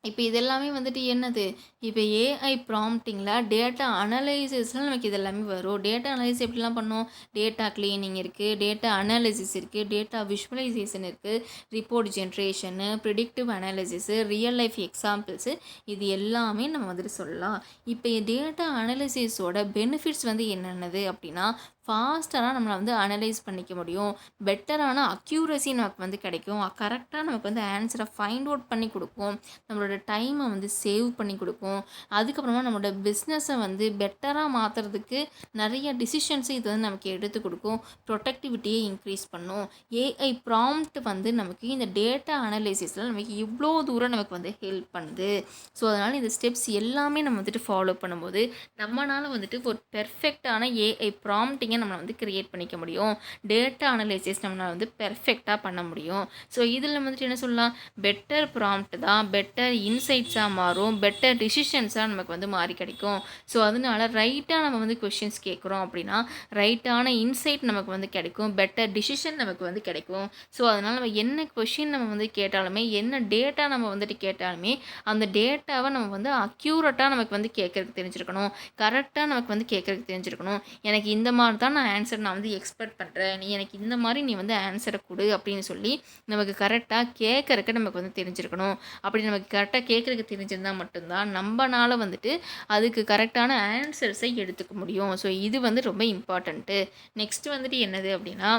இப்போ இதெல்லாமே வந்துட்டு என்னது, இப்போ ஏஐ ப்ராம்ப்டிங்கில் டேட்டா அனலைசிஸில் நமக்கு இதெல்லாமே வரும். டேட்டா அனலைசிஸ் எப்படிலாம் பண்ணோம், டேட்டா க்ளீனிங் இருக்குது, டேட்டா அனாலிசிஸ் இருக்குது, டேட்டா விஷுவலைசேஷன் இருக்குது, report generation, predictive analysis, real life examples, இது எல்லாமே நம்ம வந்துட்டு சொல்லலாம். இப்போ டேட்டா அனாலிசிஸோட பெனிஃபிட்ஸ் வந்து என்னென்னது அப்படின்னா, ஃபாஸ்ட்டாக நம்மளை வந்து அனலைஸ் பண்ணிக்க முடியும், பெட்டரான அக்யூரசி நமக்கு வந்து கிடைக்கும், கரெக்டாக நமக்கு வந்து ஆன்சரை ஃபைண்ட் அவுட் பண்ணி கொடுக்கும், நம்மளோட டைமை வந்து சேவ் பண்ணி கொடுக்கும். அதுக்கப்புறமா நம்மளோட பிஸ்னஸை வந்து பெட்டராக மாற்றுறதுக்கு நிறைய டிசிஷன்ஸை இது வந்து நமக்கு எடுத்து கொடுக்கும், ப்ரொடக்டிவிட்டியை இன்க்ரீஸ் பண்ணும். ஏஐ ப்ராம்ப்ட் வந்து நமக்கு இந்த டேட்டா அனலைசிஸில் நமக்கு இவ்வளோ தூரம் நமக்கு வந்து ஹெல்ப் பண்ணுது. ஸோ அதனால் இந்த ஸ்டெப்ஸ் எல்லாமே நம்ம வந்துட்டு ஃபாலோ பண்ணும்போது நம்மளால் வந்துட்டு ஒரு பெர்ஃபெக்டான ஏஐ ப்ராம்ப்டிங்கை நம்மளை வந்து க்ரியேட் பண்ணிக்க முடியும். டேட்டா அனலைசிஸ் நம்மளால் வந்து பெர்ஃபெக்டாக பண்ண முடியும். ஸோ இதில் வந்துட்டு என்ன சொல்லலாம், பெட்டர் ப்ராம்ப்ட் தான் பெட்டர் இன்சைட்ஸாக மாறும், பெட்டர் டிசிஷன்ஸாக நமக்கு வந்து மாறி கிடைக்கும். ஸோ அதனால ரைட்டாக நம்ம வந்து கொஷின்ஸ் கேட்குறோம் அப்படின்னா ரைட்டான இன்சைட் நமக்கு வந்து கிடைக்கும், பெட்டர் டிசிஷன் நமக்கு வந்து கிடைக்கும். ஸோ அதனால் நம்ம என்ன கொஷின் நம்ம வந்து கேட்டாலுமே, என்ன டேட்டா நம்ம வந்துட்டு கேட்டாலுமே அந்த டேட்டாவை நம்ம வந்து அக்யூரேட்டாக நமக்கு வந்து கேட்குறதுக்கு தெரிஞ்சிருக்கணும், கரெக்டாக நமக்கு வந்து கேட்குறதுக்கு தெரிஞ்சிருக்கணும். எனக்கு இந்த மாதிரி தான் நான் வந்து எக்ஸ்பெக்ட் பண்ணுறேன், நீ எனக்கு இந்த மாதிரி நீ வந்து ஆன்சரை கொடு அப்படின்னு சொல்லி நமக்கு கரெக்டாக கேட்குறக்கு நமக்கு வந்து தெரிஞ்சிருக்கணும். அப்படி நமக்கு கரெக்டாக கேட்குறதுக்கு தெரிஞ்சிருந்தால் மட்டும்தான் நம்மளால் வந்துட்டு அதுக்கு கரெக்டான ஆன்சர்ஸை எடுத்துக்க முடியும். ஸோ இது வந்து ரொம்ப இம்பார்ட்டண்ட்டு. நெக்ஸ்ட் வந்துட்டு என்னது அப்படின்னா,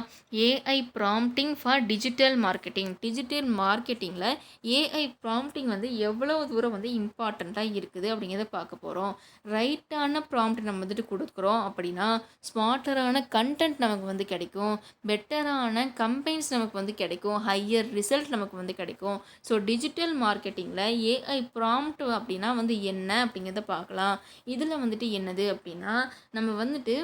AI prompting for digital marketing. Digital மார்க்கெட்டிங்கில் ஏஐ ப்ராம்ப்டிங் வந்து எவ்வளோ தூரம் வந்து இம்பார்ட்டண்ட்டாக இருக்குது அப்படிங்கிறத பார்க்க போகிறோம். ரைட்டான ப்ராம்ப்ட் நம்ம வந்துட்டு கொடுக்குறோம் அப்படின்னா ஸ்மார்ட்டரான கண்டென்ட் நமக்கு வந்து கிடைக்கும், பெட்டரான கம்பெனிஸ் நமக்கு வந்து கிடைக்கும், ஹையர் ரிசல்ட் நமக்கு வந்து கிடைக்கும். ஸோ டிஜிட்டல் மார்க்கெட்டிங்கில் ஏஐ ப்ராம்ப்ட் அப்படின்னா வந்து என்ன அப்படிங்கிறத பார்க்கலாம். இதில் வந்துட்டு என்னது அப்படின்னா, நம்ம வந்துட்டு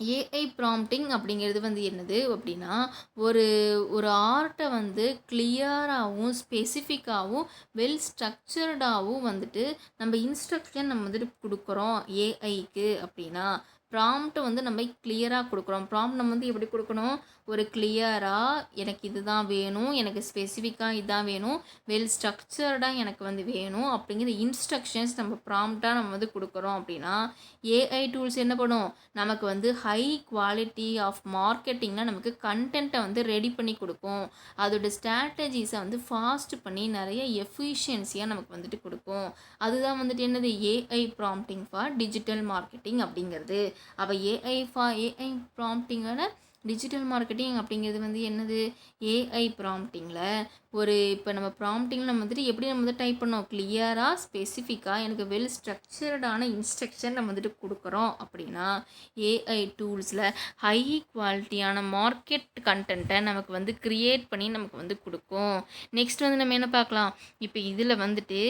ஏஐ ப்ராம்ப்டிங் அப்படிங்கிறது வந்து என்னது அப்படின்னா, ஒரு ஒரு ஆர்ட்டை வந்து கிளியராகவும் ஸ்பெசிஃபிக்காகவும் வெல் ஸ்ட்ரக்சர்டாகவும் வந்துட்டு நம்ம இன்ஸ்ட்ரக்ஷன் நம்ம வந்துட்டு கொடுக்குறோம் ஏஐக்கு அப்படின்னா, ப்ராம்ப்ட் வந்து நம்ம கிளியராக கொடுக்குறோம். ப்ராம்ப்ட் நம்ம வந்து எப்படி கொடுக்கணும், ஒரு கிளியராக எனக்கு இதுதான் வேணும், எனக்கு ஸ்பெசிஃபிக்காக இதுதான் வேணும், வெல் ஸ்ட்ரக்சர்டாக எனக்கு வந்து வேணும் அப்படிங்கிற இன்ஸ்ட்ரக்ஷன்ஸ் நம்ம ப்ராம்ப்டாக நம்ம வந்து கொடுக்குறோம் அப்படின்னா ஏஐ டூல்ஸ் என்ன பண்ணும், நமக்கு வந்து ஹை குவாலிட்டி ஆஃப் மார்க்கெட்டிங்கில் நமக்கு கண்டென்ட்டை வந்து ரெடி பண்ணி கொடுக்கும், அதோட ஸ்ட்ராட்டஜிஸை வந்து ஃபாஸ்ட் பண்ணி நிறைய எஃபிஷியன்சியாக நமக்கு வந்துட்டு கொடுக்கும். அதுதான் வந்துட்டு என்னது AI prompting for digital marketing அப்படிங்கிறது. அப்போ ஏஐ ப்ராம்ப்டிங்கோட டிஜிட்டல் மார்க்கெட்டிங் அப்படிங்கிறது வந்து என்னது, ஏஐ ப்ராம்ப்டிங்கில் இப்போ நம்ம ப்ராம்ப்டிங்கில் நம்ம வந்துட்டு எப்படி நம்ம வந்து டைப் பண்ணோம், கிளியராக ஸ்பெசிஃபிக்காக எனக்கு வெல் ஸ்ட்ரக்சர்டான இன்ஸ்ட்ரக்ஷன் நம்ம வந்துட்டு கொடுக்குறோம் அப்படின்னா ஏஐ டூல்ஸில் ஹை குவாலிட்டியான மார்க்கெட் கண்டென்ட்டை நமக்கு வந்து க்ரியேட் பண்ணி நமக்கு வந்து கொடுக்கும். நெக்ஸ்ட் வந்து நம்ம என்ன பார்க்கலாம், இப்போ இதில் வந்துட்டு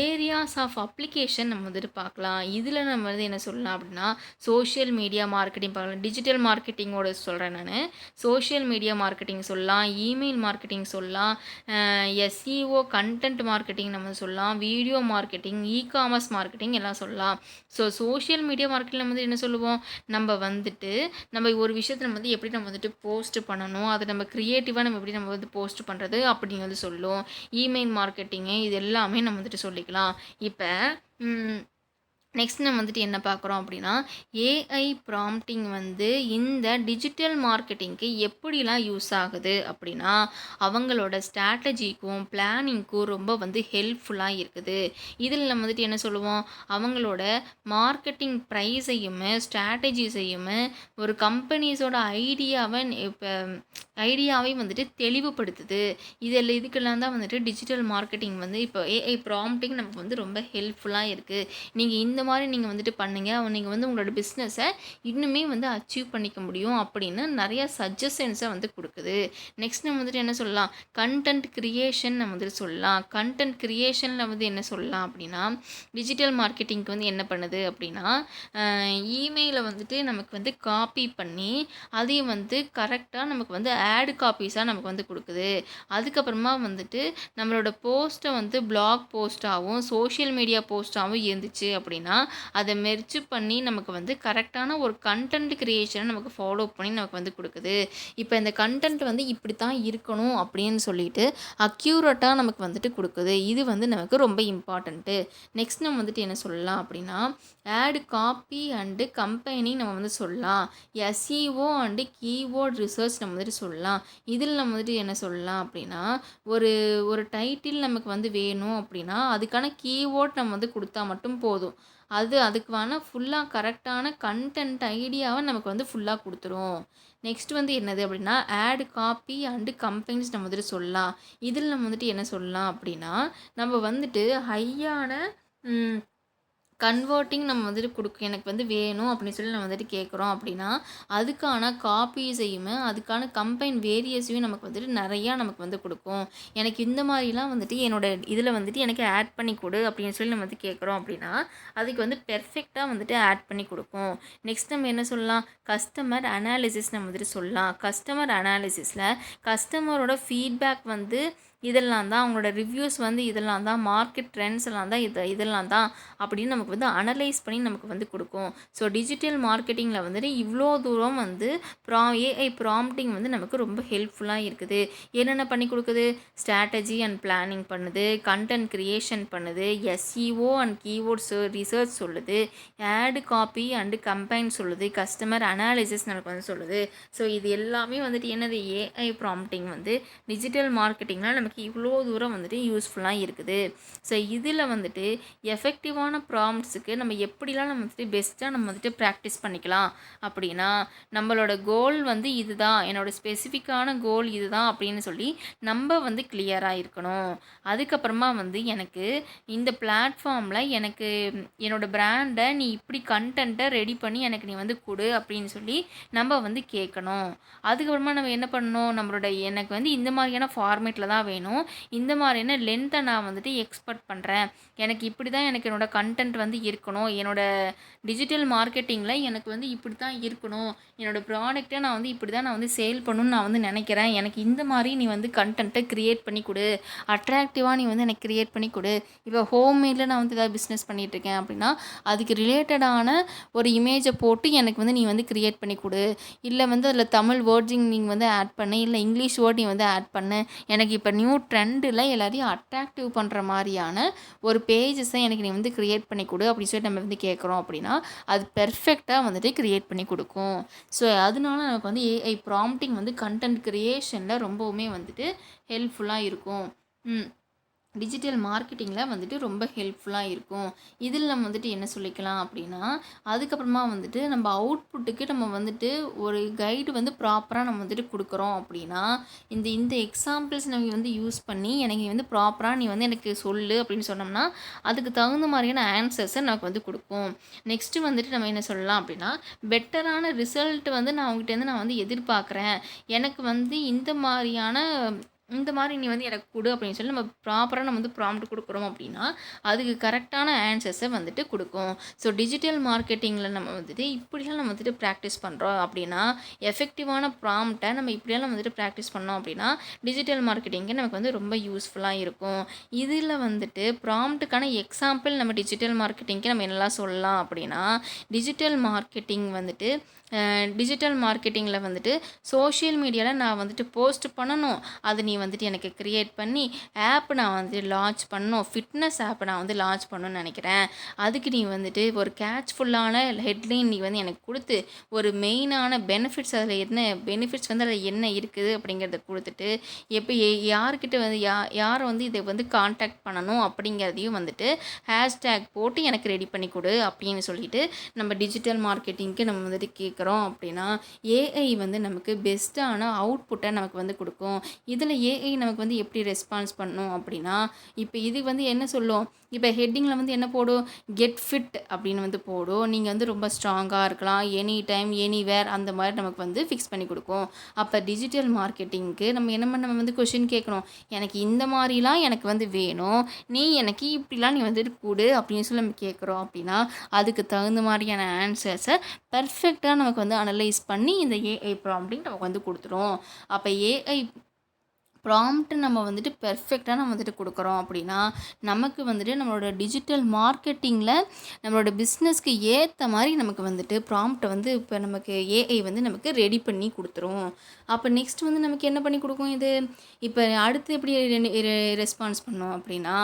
ஏரியாஸ் ஆஃப் அப்ளிகேஷன் நம்ம வந்துட்டு பார்க்கலாம். இதில் நம்ம வந்து என்ன சொல்லலாம் அப்படின்னா, சோஷியல் மீடியா மார்க்கெட்டிங் பார்க்கலாம். டிஜிட்டல் மார்க்கெட்டிங்கோட சொல்கிறேன் நான், சோஷியல் மீடியா மார்க்கெட்டிங் சொல்லலாம், இமெயில் மார்க்கெட்டிங் சொல்லலாம், எஸ்இஓ கண்டென்ட் மார்க்கெட்டிங் நம்ம சொல்லலாம், வீடியோ மார்க்கெட்டிங், இகாமர்ஸ் மார்க்கெட்டிங் எல்லாம் சொல்லலாம். ஸோ சோஷியல் மீடியா மார்க்கெட்டிங் நம்ம வந்து என்ன சொல்லுவோம், நம்ம வந்துட்டு நம்ம ஒரு விஷயத்தை நம்ம வந்து எப்படி நம்ம வந்துட்டு போஸ்ட் பண்ணணும், அதை நம்ம க்ரியேட்டிவாக நம்ம எப்படி நம்ம வந்து போஸ்ட் பண்ணுறது அப்படின்னு வந்து சொல்லுவோம். இமெயில் மார்க்கெட்டிங்கு இது எல்லாமே நம்ம வந்துட்டு சொல்லிக்கலாம். இப்போ நெக்ஸ்ட் நம்ம வந்துட்டு என்ன பார்க்குறோம் அப்படின்னா, ஏஐ ப்ராம்ப்டிங் வந்து இந்த டிஜிட்டல் மார்க்கெட்டிங்க்கு எப்படிலாம் யூஸ் ஆகுது அப்படின்னா, அவங்களோட ஸ்ட்ராட்டஜிக்கும், பிளானிங்க்கும் ரொம்ப வந்து ஹெல்ப்ஃபுல்லா இருக்குது. இதில நம்ம வந்துட்டு என்ன சொல்லுவோம், அவங்களோட மார்க்கெட்டிங் ப்ரைஸையுமே, ஸ்ட்ராட்டஜிஸையுமே ஒரு கம்பெனிஸோட ஐடியாவை வந்துட்டு தெளிவுபடுத்துது. இதுக்கெல்லாம் தான் வந்துட்டு டிஜிட்டல் மார்க்கெட்டிங் வந்து இப்போ ஏஐ ப்ராம்ப்டிங் நமக்கு வந்து ரொம்ப ஹெல்ப்ஃபுல்லா இருக்கு. இந்த மாதிரி நீங்கள் வந்துட்டு பண்ணுங்க. நீங்கள் வந்து உங்களோட பிஸ்னஸை இன்னுமே வந்து அச்சீவ் பண்ணிக்க முடியும் அப்படின்னு நிறைய சஜஷன்ஸை வந்து கொடுக்குது. நெக்ஸ்ட் நம்ம வந்துட்டு என்ன சொல்லலாம், கண்டென்ட் கிரியேஷன் நம்ம வந்துட்டு சொல்லலாம். கண்டென்ட் கிரியேஷனில் வந்து என்ன சொல்லலாம் அப்படின்னா, டிஜிட்டல் மார்க்கெட்டிங்க்கு வந்து என்ன பண்ணுது அப்படின்னா, இமெயிலை வந்துட்டு நமக்கு வந்து காப்பி பண்ணி அதையும் வந்து கரெக்டாக நமக்கு வந்து ஆட் காப்பீஸாக நமக்கு வந்து கொடுக்குது. அதுக்கப்புறமா வந்துட்டு நம்மளோட போஸ்ட்டை வந்து பிளாக் போஸ்ட்டாகவும் சோஷியல் மீடியா போஸ்ட்டாகவும் இருந்துச்சு அப்படின்னா அதை மெர்ஜ் பண்ணி நமக்கு வந்து கரெக்டான ஒரு கண்டென்ட் கிரியேஷனை நமக்கு ஃபாலோ பண்ணி நமக்கு வந்து கொடுக்குது. இப்போ இந்த கண்டென்ட் வந்து இப்படி தான் இருக்கணும் அப்படின்னு சொல்லிட்டு அக்யூரேட்டாக நமக்கு வந்துட்டு கொடுக்குது. இது வந்து நமக்கு ரொம்ப இம்பார்ட்டண்ட்டு. நெக்ஸ்ட் நம்ம வந்துட்டு என்ன சொல்லலாம் அப்படின்னா, ஆட் காப்பி அண்டு கம்பெனி நம்ம வந்து சொல்லலாம். எஸ்இஓ அண்டு கீவேர்ட் ரிசர்ச் நம்ம வந்துட்டு சொல்லலாம். இதில் நம்ம வந்துட்டு என்ன சொல்லலாம் அப்படின்னா, ஒரு ஒரு டைட்டில் நமக்கு வந்து வேணும் அப்படின்னா அதுக்கான கீவேர்ட் நம்ம வந்து கொடுத்தா மட்டும் போதும். அதுக்கான ஃபுல்லாக கரெக்டான கண்டென்ட் ஐடியாவை நமக்கு வந்து ஃபுல்லாக கொடுத்துரும். நெக்ஸ்ட் வந்து என்னது அப்படின்னா, ஆட் காப்பி அண்டு கம்பெனிஸ் நம்ம வந்துட்டு சொல்லலாம். இதில் நம்ம வந்துட்டு என்ன சொல்லலாம் அப்படின்னா, நம்ம வந்துட்டு ஹையான கன்வெர்ட்டிங் நம்ம வந்துட்டு எனக்கு வந்து வேணும் அப்படின்னு சொல்லி நம்ம வந்துட்டு கேட்குறோம் அப்படின்னா, அதுக்கான காப்பீஸையுமே அதுக்கான கம்பைன் வேரியஸையும் நமக்கு வந்துட்டு நிறையா நமக்கு வந்து கொடுக்கும். எனக்கு இந்த மாதிரிலாம் வந்துட்டு என்னோட இதில் வந்துட்டு எனக்கு ஆட் பண்ணி கொடு அப்படின்னு சொல்லி நம்ம வந்து கேட்குறோம் அப்படின்னா, அதுக்கு வந்து பெர்ஃபெக்டாக வந்துட்டு ஆட் பண்ணி கொடுக்கும். நெக்ஸ்ட் நம்ம என்ன சொல்லலாம், கஸ்டமர் அனாலிசிஸ் நம்ம வந்துட்டு சொல்லலாம். கஸ்டமர் அனாலிசிஸில் கஸ்டமரோட ஃபீட்பேக் வந்து இதெல்லாம் தான், அவங்களோட ரிவ்யூஸ் வந்து இதெல்லாம் தான், மார்க்கெட் ட்ரெண்ட்ஸ் எல்லாம் தான், இதெல்லாம் தான் அப்படின்னு நமக்கு வந்து அனலைஸ் பண்ணி நமக்கு வந்து கொடுக்கும். ஸோ டிஜிட்டல் மார்க்கெட்டிங்கில் வந்துட்டு இவ்வளோ தூரம் வந்து ஏஐ ப்ராம்ப்டிங் வந்து நமக்கு ரொம்ப ஹெல்ப்ஃபுல்லாக இருக்குது. என்னென்ன பண்ணி கொடுக்குது, ஸ்ட்ராட்டஜி அண்ட் பிளானிங் பண்ணுது, கண்டென்ட் கிரியேஷன் பண்ணுது, எஸ்இஓ அண்ட் கீவேர்ட்ஸ் ரிசர்ச் சொல்லுது, ஆட் காப்பி அண்டு கம்பைன் சொல்லுது, கஸ்டமர் அனாலிசிஸ் நமக்கு வந்து சொல்லுது. ஸோ இது எல்லாமே வந்துட்டு என்னது, ஏஐ ப்ராம்ப்டிங் வந்து டிஜிட்டல் மார்க்கெட்டிங்கில் நமக்கு இவ்வளோ தூரம் வந்துட்டு யூஸ்ஃபுல்லாக இருக்குது. ஸோ இதில் வந்துட்டு எஃபெக்டிவான ப்ராம்ப்ட்ஸுக்கு நம்ம எப்படிலாம் நம்ம வந்துட்டு பெஸ்ட்டாக நம்ம வந்துட்டு ப்ராக்டிஸ் பண்ணிக்கலாம் அப்படின்னா, நம்மளோட கோல் வந்து இதுதான், என்னோடய ஸ்பெசிஃபிக்கான கோல் இதுதான் அப்படின்னு சொல்லி நம்ம வந்து கிளியராக இருக்கணும். அதுக்கப்புறமா வந்து எனக்கு இந்த பிளாட்ஃபார்மில் எனக்கு என்னோடய பிராண்டை நீ இப்படி கண்டென்ட்டை ரெடி பண்ணி எனக்கு நீ வந்து கொடு அப்படின்னு சொல்லி நம்ம வந்து கேட்கணும். அதுக்கப்புறமா நம்ம என்ன பண்ணணும், எனக்கு வந்து இந்த மாதிரியான ஃபார்மேட்டில் தான் வேணும், இந்த மாதிரியான லென்த்தை நான் வந்துட்டு எக்ஸ்பெக்ட் பண்ணுறேன், எனக்கு இப்படி தான் எனக்கு என்னோடய கண்டென்ட் வந்து இருக்கணும், என்னோடய டிஜிட்டல் மார்க்கெட்டிங்கில் எனக்கு வந்து இப்படி தான் இருக்கணும், என்னோடய ப்ராடக்ட்டை நான் வந்து இப்படி தான் நான் வந்து சேல் பண்ணணும்னு நான் வந்து நினைக்கிறேன், எனக்கு இந்த மாதிரி நீ வந்து கண்டென்ட்டை க்ரியேட் பண்ணி கொடு, அட்ராக்டிவாக நீ வந்து எனக்கு க்ரியேட் பண்ணி கொடு. இப்போ ஹோம்மேடில் நான் வந்து ஏதாவது பிஸ்னஸ் பண்ணிகிட்ருக்கேன் அப்படின்னா அதுக்கு ரிலேட்டடான ஒரு இமேஜை போட்டு எனக்கு வந்து நீ வந்து க்ரியேட் பண்ணி கொடு. இல்லை வந்து அதில் தமிழ் வேர்ட்ஸிங் நீங்கள் வந்து ஆட் பண்ணு, இல்லை இங்கிலீஷ் வேர்ட் நீ வந்து ஆட் பண்ணு, எனக்கு இப்போ நியூ ட்ரெண்டில் எல்லாத்தையும் அட்ராக்டிவ் பண்ணுற மாதிரியான ஒரு பேஜஸை எனக்கு நீ வந்து க்ரியேட் பண்ணி கொடு அப்படின்னு சொல்லிட்டு நம்ம வந்து கேட்குறோம் அப்படின்னா அது பெர்ஃபெக்டாக வந்துட்டு க்ரியேட் பண்ணி கொடுக்கும். ஸோ அதனால நமக்கு வந்து ஏஐ ப்ராம்ப்டிங் வந்து கண்டென்ட் க்ரியேஷனில் ரொம்பவுமே வந்துட்டு ஹெல்ப்ஃபுல்லாக இருக்கும். டிஜிட்டல் மார்க்கெட்டிங்கில் வந்துட்டு ரொம்ப ஹெல்ப்ஃபுல்லாக இருக்கும். இதில் நம்ம வந்துட்டு என்ன சொல்லிக்கலாம் அப்படின்னா, அதுக்கப்புறமா வந்துட்டு நம்ம அவுட்புட்டுக்கு நம்ம வந்துட்டு ஒரு கைடு வந்து ப்ராப்பராக நம்ம வந்துட்டு கொடுக்குறோம் அப்படின்னா, இந்த எக்ஸாம்பிள்ஸ் நம்ம வந்து யூஸ் பண்ணி எனக்கு வந்து ப்ராப்பராக நீ வந்து எனக்கு சொல்லு அப்படின்னு சொன்னோம்னா அதுக்கு தகுந்த மாதிரியான ஆன்சர்ஸை நமக்கு வந்து கொடுக்கும். நெக்ஸ்ட்டு வந்துட்டு நம்ம என்ன சொல்லலாம் அப்படின்னா, பெட்டரான ரிசல்ட் வந்து நான் அவங்ககிட்டேருந்து நான் வந்து எதிர்பார்க்குறேன், எனக்கு வந்து இந்த மாதிரி நீ வந்து எனக்கு கொடு அப்படின்னு சொல்லி நம்ம ப்ராப்பராக நம்ம வந்து ப்ராம்ப்ட் கொடுக்குறோம் அப்படின்னா அதுக்கு கரெக்டான ஆன்சர்ஸை வந்துட்டு கொடுக்கும். ஸோ டிஜிட்டல் மார்க்கெட்டிங்கில் நம்ம வந்துட்டு இப்படிலாம் நம்ம வந்துட்டு ப்ராக்டிஸ் பண்ணுறோம் அப்படின்னா, எஃபெக்டிவான ப்ராம்ப்டை நம்ம இப்படியெல்லாம் வந்துட்டு ப்ராக்டிஸ் பண்ணோம் அப்படின்னா டிஜிட்டல் மார்க்கெட்டிங்கு நமக்கு வந்து ரொம்ப யூஸ்ஃபுல்லாக இருக்கும். இதில் வந்துட்டு ப்ராம்ப்ட்டுக்கான எக்ஸாம்பிள் நம்ம டிஜிட்டல் மார்க்கெட்டிங்க்கு நம்ம என்னெல்லாம் சொல்லலாம் அப்படின்னா, டிஜிட்டல் மார்க்கெட்டிங்கில் வந்துட்டு சோஷியல் மீடியாவில் நான் வந்துட்டு போஸ்ட் பண்ணணும், அதை நீ வந்துட்டு எனக்கு க்ரியேட் பண்ணி ஆப் நான் வந்து லான்ச் பண்ணணும், ஃபிட்னஸ் ஆப் நான் வந்து லான்ச் பண்ணணும்னு நினைக்கிறேன். அதுக்கு நீ வந்துட்டு ஒரு கேட்ச்ஃபுல்லான ஹெட்லைன் நீ வந்து எனக்கு கொடுத்து ஒரு மெயினான பெனிஃபிட்ஸ், அதில் என்ன பெனிஃபிட்ஸ் வந்து அதில் என்ன இருக்குது அப்படிங்கிறத கொடுத்துட்டு எப்போ யார்கிட்ட வந்து யாரை வந்து இதை வந்து காண்டாக்ட் பண்ணணும் அப்படிங்கிறதையும் வந்துட்டு ஹேஷ்டேக் போட்டு எனக்கு ரெடி பண்ணி கொடு அப்படின்னு சொல்லிட்டு நம்ம டிஜிட்டல் மார்க்கெட்டிங்க்கு நம்ம வந்துட்டு கேட்குறோம். அப்படின்னா ஏஐ வந்து நமக்கு பெஸ்ட்டான அவுட்புட்டை நமக்கு வந்து கொடுக்கும். இதில் ஏஐ நமக்கு வந்து எப்படி ரெஸ்பான்ஸ் பண்ணும் அப்படின்னா, இப்போ இது வந்து என்ன சொல்லும், இப்போ ஹெட்டிங்கில் வந்து என்ன போடும், கெட் ஃபிட் அப்படின்னு வந்து போடும். நீங்கள் வந்து ரொம்ப ஸ்ட்ராங்காக இருக்கலாம், எனி டைம் எனிவேர் அந்த மாதிரி நமக்கு வந்து ஃபிக்ஸ் பண்ணி கொடுக்கும். அப்போ டிஜிட்டல் மார்க்கெட்டிங்க்கு நம்ம வந்து கொஷின் கேட்கணும், எனக்கு இந்த மாதிரிலாம் எனக்கு வந்து வேணும், நீ எனக்கு இப்படிலாம் நீ வந்துட்டு கொடு அப்படின்னு சொல்லி நம்ம கேட்குறோம். அப்படின்னா அதுக்கு தகுந்த மாதிரியான ஆன்சர்ஸை பர்ஃபெக்டாக நமக்கு வந்து அனலைஸ் பண்ணி இந்த ஏஐ ப்ராம்ப்டிங் நமக்கு வந்து கொடுத்துரும். அப்போ ஏஐ ப்ராம்ப்ட் நம்ம வந்துட்டு பெர்ஃபெக்டாக நம்ம வந்துட்டு கொடுக்குறோம் அப்படின்னா நமக்கு வந்துட்டு நம்மளோட டிஜிட்டல் மார்க்கெட்டிங்கில் நம்மளோட பிஸ்னஸ்க்கு ஏற்ற மாதிரி நமக்கு வந்துட்டு ப்ராம்ப்டை வந்து இப்போ நமக்கு ஏஐ வந்து நமக்கு ரெடி பண்ணி கொடுத்துரும். அப்போ நெக்ஸ்ட் வந்து நமக்கு என்ன பண்ணி கொடுக்கும் இது, இப்போ அடுத்து எப்படி ரெஸ்பான்ஸ் பண்ணோம் அப்படின்னா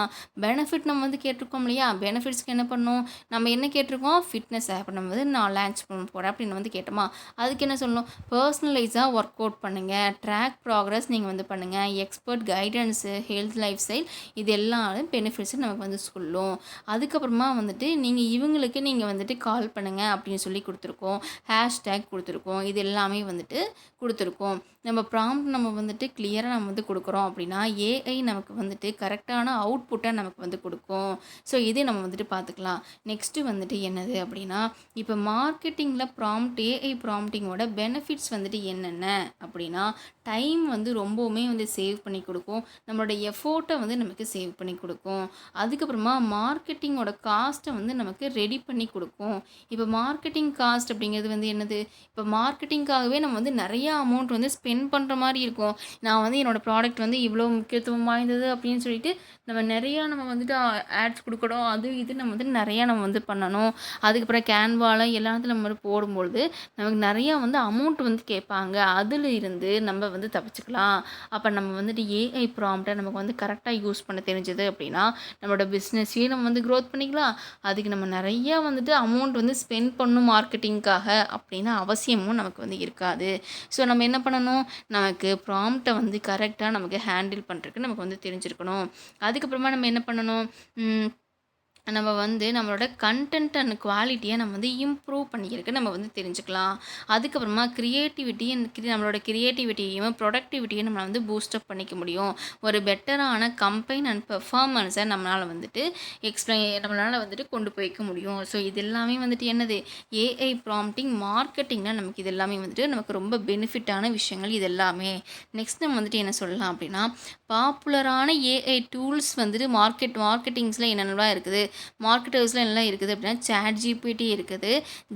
பெனிஃபிட் நம்ம வந்து கேட்டிருக்கோம் இல்லையா, பெனிஃபிட்ஸ்க்கு என்ன பண்ணோம், நம்ம என்ன கேட்டிருக்கோம், ஃபிட்னஸ் ஆப் நம்ம வந்து நான் லான்ச் பண்ண போகிறேன் அப்படின்னு வந்து கேட்டோமா, அதுக்கு என்ன சொல்லணும், பர்சனலைஸாக ஒர்க் அவுட் பண்ணுங்கள், ட்ராக் ப்ராக்ரஸ் நீங்கள் வந்து பண்ணுங்கள், expert guidance, health life style, இது எல்லாரும் பெனிஃபிட்ஸும் நமக்கு வந்து சொல்லும். அதுக்கப்புறமா வந்துட்டு நீங்கள் இவங்களுக்கு நீங்கள் வந்துட்டு கால் பண்ணுங்கள் அப்படின்னு சொல்லி கொடுத்துருக்கோம், ஹேஷ்டேக் கொடுத்துருக்கோம், இது எல்லாமே வந்துட்டு கொடுத்துருக்கோம். நம்ம ப்ராம்ப்ட் நம்ம வந்துட்டு கிளியராக நம்ம வந்து கொடுக்குறோம் அப்படின்னா ஏஐ நமக்கு வந்துட்டு கரெக்டான அவுட்புட்டை நமக்கு வந்து கொடுக்கும். ஸோ இதே நம்ம வந்துட்டு பார்த்துக்கலாம். நெக்ஸ்ட்டு வந்துட்டு என்னது அப்படின்னா, இப்போ மார்க்கெட்டிங்கில் ப்ராம்ப்ட் ஏஐ ப்ராம்ப்டிங்கோட பெனிஃபிட்ஸ் வந்துட்டு என்னென்ன அப்படின்னா, டைம் வந்து ரொம்பவுமே வந்து சேவ் பண்ணி கொடுக்கும், நம்மளோட எஃபோர்ட்டை வந்து நமக்கு சேவ் பண்ணி கொடுக்கும். அதுக்கப்புறமா மார்க்கெட்டிங்கோட காஸ்ட்டை வந்து நமக்கு ரெடி பண்ணி கொடுக்கும். இப்போ மார்க்கெட்டிங் காஸ்ட் அப்படிங்கிறது வந்து என்னது, இப்போ மார்க்கெட்டிங்காகவே நம்ம வந்து நிறையா அமௌண்ட் வந்து ஸ்பெண்ட் பண்ணுற மாதிரி இருக்கும். நான் வந்து என்னோடய ப்ராடக்ட் வந்து இவ்வளோ முக்கியத்துவம் வாய்ந்தது அப்படின்னு சொல்லிட்டு நம்ம வந்துட்டு ஆட்ஸ் கொடுக்கணும், அது இது நம்ம வந்து நிறையா நம்ம வந்து பண்ணணும். அதுக்கப்புறம் கேன்வாவில் எல்லாத்துலையும் நம்ம வந்து போடும்பொழுது நமக்கு நிறையா வந்து அமௌண்ட் வந்து கேட்பாங்க, அதில் இருந்து நம்ம வந்து தப்பிச்சுக்கலாம். அப்போ நம்ம வந்துட்டு ஏஐ ப்ராம்ப்டை நமக்கு வந்து கரெக்டாக யூஸ் பண்ண தெரிஞ்சது அப்படின்னா நம்மளோட பிஸ்னஸையும் நம்ம வந்து க்ரோத் பண்ணிக்கலாம். அதுக்கு நம்ம நிறையா வந்துட்டு அமௌண்ட் வந்து ஸ்பெண்ட் பண்ணணும் மார்க்கெட்டிங்காக அப்படின்னு அவசியமும் நமக்கு வந்து இருக்காது. ஸோ நம்ம என்ன பண்ணணும், நமக்கு ப்ராம்ப்டை வந்து கரெக்டாக நமக்கு ஹேண்டில் பண்ணுறதுக்கு நமக்கு வந்து தெரிஞ்சிருக்கணும். அதுக்கப்புறமா நம்ம என்ன பண்ணணும், நம்ம வந்து நம்மளோட கண்டென்ட் அண்ட் குவாலிட்டியை நம்ம வந்து இம்ப்ரூவ் பண்ணிக்கிறதுக்கு நம்ம வந்து தெரிஞ்சுக்கலாம். அதுக்கப்புறமா நம்மளோட கிரியேட்டிவிட்டியையும் ப்ரொடக்டிவிட்டியும் நம்மளால் வந்து பூஸ்டப் பண்ணிக்க முடியும். ஒரு பெட்டரான கம்பைன் அண்ட் பெர்ஃபார்மன்ஸை நம்மளால் வந்துட்டு நம்மளால் வந்துட்டு கொண்டு போய்க்க முடியும். ஸோ இது எல்லாமே வந்துட்டு என்னது, ஏஐ ப்ராம்ப்டிங் மார்க்கெட்டிங்கில் நமக்கு இது எல்லாமே வந்துட்டு நமக்கு ரொம்ப பெனிஃபிட்டான விஷயங்கள் இது எல்லாமே. நெக்ஸ்ட் நம்ம வந்துட்டு என்ன சொல்லலாம் அப்படின்னா, பாப்புலரான ஏஐ டூல்ஸ் வந்துட்டு மார்க்கெட்டிங்ஸில் என்னென்னலாம் இருக்குது, மார்க்கெட்டர்ஸில் எல்லாம் இருக்குது அப்படின்னா சாட் ஜிபிடி இருக்குது,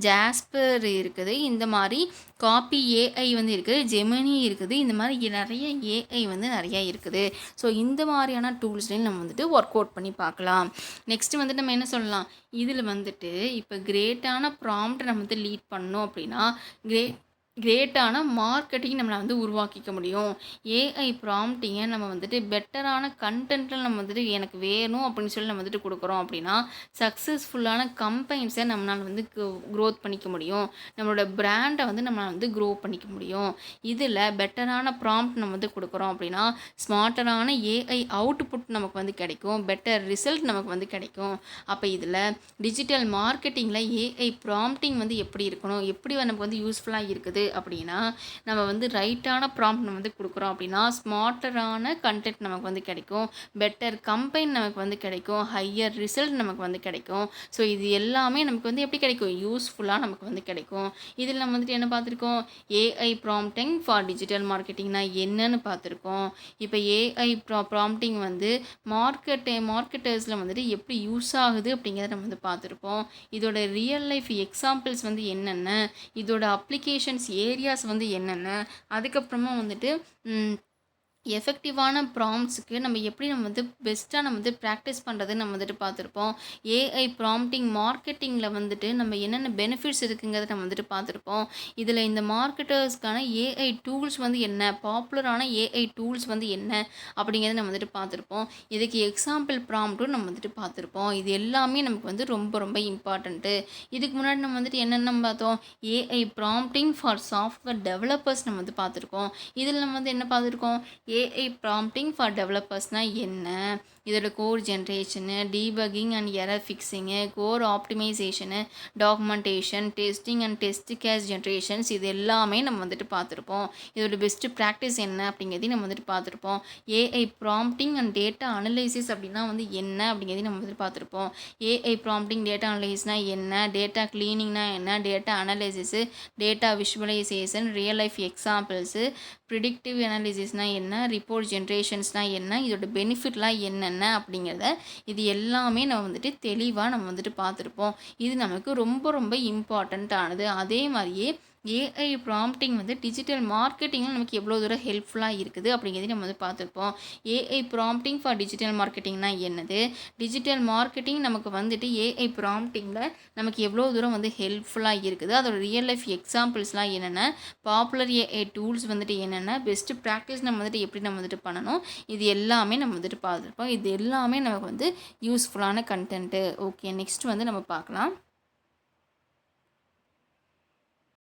ஜாஸ்பர் இருக்குது, இந்த மாதிரி காப்பி ஏஐ வந்து இருக்குது, ஜெமினி இருக்குது, இந்த மாதிரி நிறைய ஏஐ வந்து நிறையா இருக்குது. ஸோ இந்த மாதிரியான டூல்ஸ்லையும் நம்ம வந்துட்டு ஒர்க் அவுட் பண்ணி பார்க்கலாம். நெக்ஸ்ட்டு வந்துட்டு நம்ம என்ன சொல்லலாம், இதில் வந்துட்டு இப்போ கிரேட்டான ப்ராம்ப்ட் நம்ம வந்து லீட் பண்ணோம் அப்படின்னா கிரேட்டான மார்க்கெட்டிங் நம்மளை வந்து உருவாக்கிக்க முடியும். ஏஐ ப்ராம்ப்டிங்கை நம்ம வந்துட்டு பெட்டரான கண்டென்ட்டில் நம்ம வந்துட்டு எனக்கு வேணும் அப்படின்னு சொல்லி நம்ம வந்துட்டு கொடுக்குறோம் அப்படின்னா சக்ஸஸ்ஃபுல்லான கம்பெனிஸை நம்மளால் வந்து க்ரோத் பண்ணிக்க முடியும். நம்மளோட பிராண்டை வந்து நம்மளால் வந்து க்ரோ பண்ணிக்க முடியும். இதில் பெட்டரான ப்ராம்ப்ட் நம்ம வந்து கொடுக்குறோம் அப்படின்னா ஸ்மார்ட்டரான ஏஐ அவுட்புட் நமக்கு வந்து கிடைக்கும், பெட்டர் ரிசல்ட் நமக்கு வந்து கிடைக்கும். அப்போ இதில் டிஜிட்டல் மார்க்கெட்டிங்கில் ஏஐ ப்ராம்ப்டிங் வந்து எப்படி இருக்கணும், எப்படி நமக்கு வந்து யூஸ்ஃபுல்லாக இருக்குது அப்படின்னா, நம்ம வந்து ரைட்டான ப்ராம்ப்ட் நம்ம வந்து கொடுக்குறோம் அப்படின்னா ஸ்மார்ட்டரான கண்டென்ட் நமக்கு வந்து கிடைக்கும், பெட்டர் கம்பெனி நமக்கு வந்து கிடைக்கும், ஹையர் ரிசல்ட் நமக்கு வந்து கிடைக்கும். ஸோ இது எல்லாமே நமக்கு வந்து எப்படி கிடைக்கும், யூஸ்ஃபுல்லாக நமக்கு வந்து கிடைக்கும். இதில் நம்ம வந்துட்டு என்ன பார்த்துருக்கோம், ஏஐ ப்ராம்ப்டிங் ஃபார் டிஜிட்டல் மார்க்கெட்டிங்னா என்னன்னு பார்த்துருக்கோம். இப்போ ஏஐ ப்ராம்ப்டிங் வந்து மார்க்கெட்டர்ஸில் வந்துட்டு எப்படி யூஸ் ஆகுது அப்படிங்கிறத நம்ம வந்து பார்த்துருப்போம். இதோட ரியல் லைஃப் எக்ஸாம்பிள்ஸ் வந்து என்னென்ன, இதோட அப்ளிகேஷன்ஸ் ஏரியாஸ் வந்து என்னென்ன, அதுக்கப்புறமா வந்துட்டு எஃபெக்டிவான ப்ராம்ப்ட்ஸுக்கு நம்ம வந்து பெஸ்ட்டாக நம்ம வந்து ப்ராக்டிஸ் பண்ணுறதுன்னு நம்ம வந்துட்டு பார்த்துருப்போம். ஏஐ ப்ராம்ப்டிங் மார்க்கெட்டிங்கில் வந்துட்டு நம்ம என்னென்ன பெனிஃபிட்ஸ் இருக்குங்கிறத நம்ம வந்துட்டு பார்த்துருப்போம். இதில் இந்த மார்க்கெட்டர்ஸ்க்கான ஏஐ டூல்ஸ் வந்து என்ன, பாப்புலரான ஏஐ டூல்ஸ் வந்து என்ன அப்படிங்கிறத நம்ம வந்துட்டு பார்த்துருப்போம். இதுக்கு எக்ஸாம்பிள் ப்ராம்ப்ட்டும் நம்ம வந்துட்டு பார்த்துருப்போம். இது எல்லாமே நமக்கு வந்து ரொம்ப ரொம்ப இம்பார்ட்டண்ட்டு. இதுக்கு முன்னாடி நம்ம வந்துட்டு என்னென்ன பார்த்தோம், AI prompting for software developers நம்ம வந்து பார்த்துருக்கோம். இதில் நம்ம வந்து என்ன பார்த்துருக்கோம், ஏஐ ப்ராம்ப்டிங் ஃபார் டெவலப்பர்ஸ்னால் என்ன, இதோட code generation, debugging and error fixing, code optimisation, documentation, testing and test case generations, இது எல்லாமே நம்ம வந்துட்டு பார்த்துருப்போம். இதோட பெஸ்ட்டு ப்ராக்டிஸ் என்ன அப்படிங்கிறதையும் நம்ம வந்துட்டு பார்த்துருப்போம். AI prompting and data analysis அப்படின்னா வந்து என்ன அப்படிங்கிறதையும் நம்ம வந்துட்டு பார்த்துருப்போம். ஏஐ ப்ராம்ப்டிங் டேட்டா அனலைசிஸ்னால் என்ன, டேட்டா க்ளீனிங்னா என்ன, data analysis, data visualisation, real life examples, predictive அனாலிசிஸ்னால் என்ன, ரிப்போர்ட் ஜென்ரேஷன்ஸ்னால் என்ன, இதோட பெனிஃபிட்லாம் என்னென்ன அப்படிங்கிறத இது எல்லாமே நம்ம வந்துட்டு தெளிவாக நம்ம வந்துட்டு பார்த்துருப்போம். இது நமக்கு ரொம்ப ரொம்ப இம்பார்ட்டண்ட்டானது. அதே மாதிரியே ஏஐ ப்ராம்ப்டிங் வந்து டிஜிட்டல் மார்க்கெட்டிங்கில் நமக்கு எவ்வளோ தூரம் ஹெல்ப்ஃபுல்லாக இருக்குது அப்படிங்கிறதையும் நம்ம வந்து பார்த்துருப்போம். ஏஐ ப்ராம்ப்டிங் ஃபார் டிஜிட்டல் மார்க்கெட்டிங்னா என்னது, டிஜிட்டல் மார்க்கெட்டிங் நமக்கு வந்துட்டு ஏஐ ப்ராம்ப்டிங்கில் நமக்கு எவ்வளோ தூரம் வந்து ஹெல்ப்ஃபுல்லாக இருக்குது, அதோட ரியல் லைஃப் எக்ஸாம்பிள்ஸ்லாம் என்னென்ன, பாப்புலர் ஏஐ டூல்ஸ் வந்துட்டு என்னென்ன, பெஸ்ட்டு ப்ராக்டிஸ் நம்ம வந்துட்டு எப்படி நம்ம வந்துட்டு பண்ணணும், இது எல்லாமே நம்ம வந்துட்டு பார்த்துருப்போம். இது எல்லாமே நமக்கு வந்து யூஸ்ஃபுல்லான கண்டென்ட்டு. ஓகே, நெக்ஸ்ட் வந்து நம்ம பார்க்கலாம்.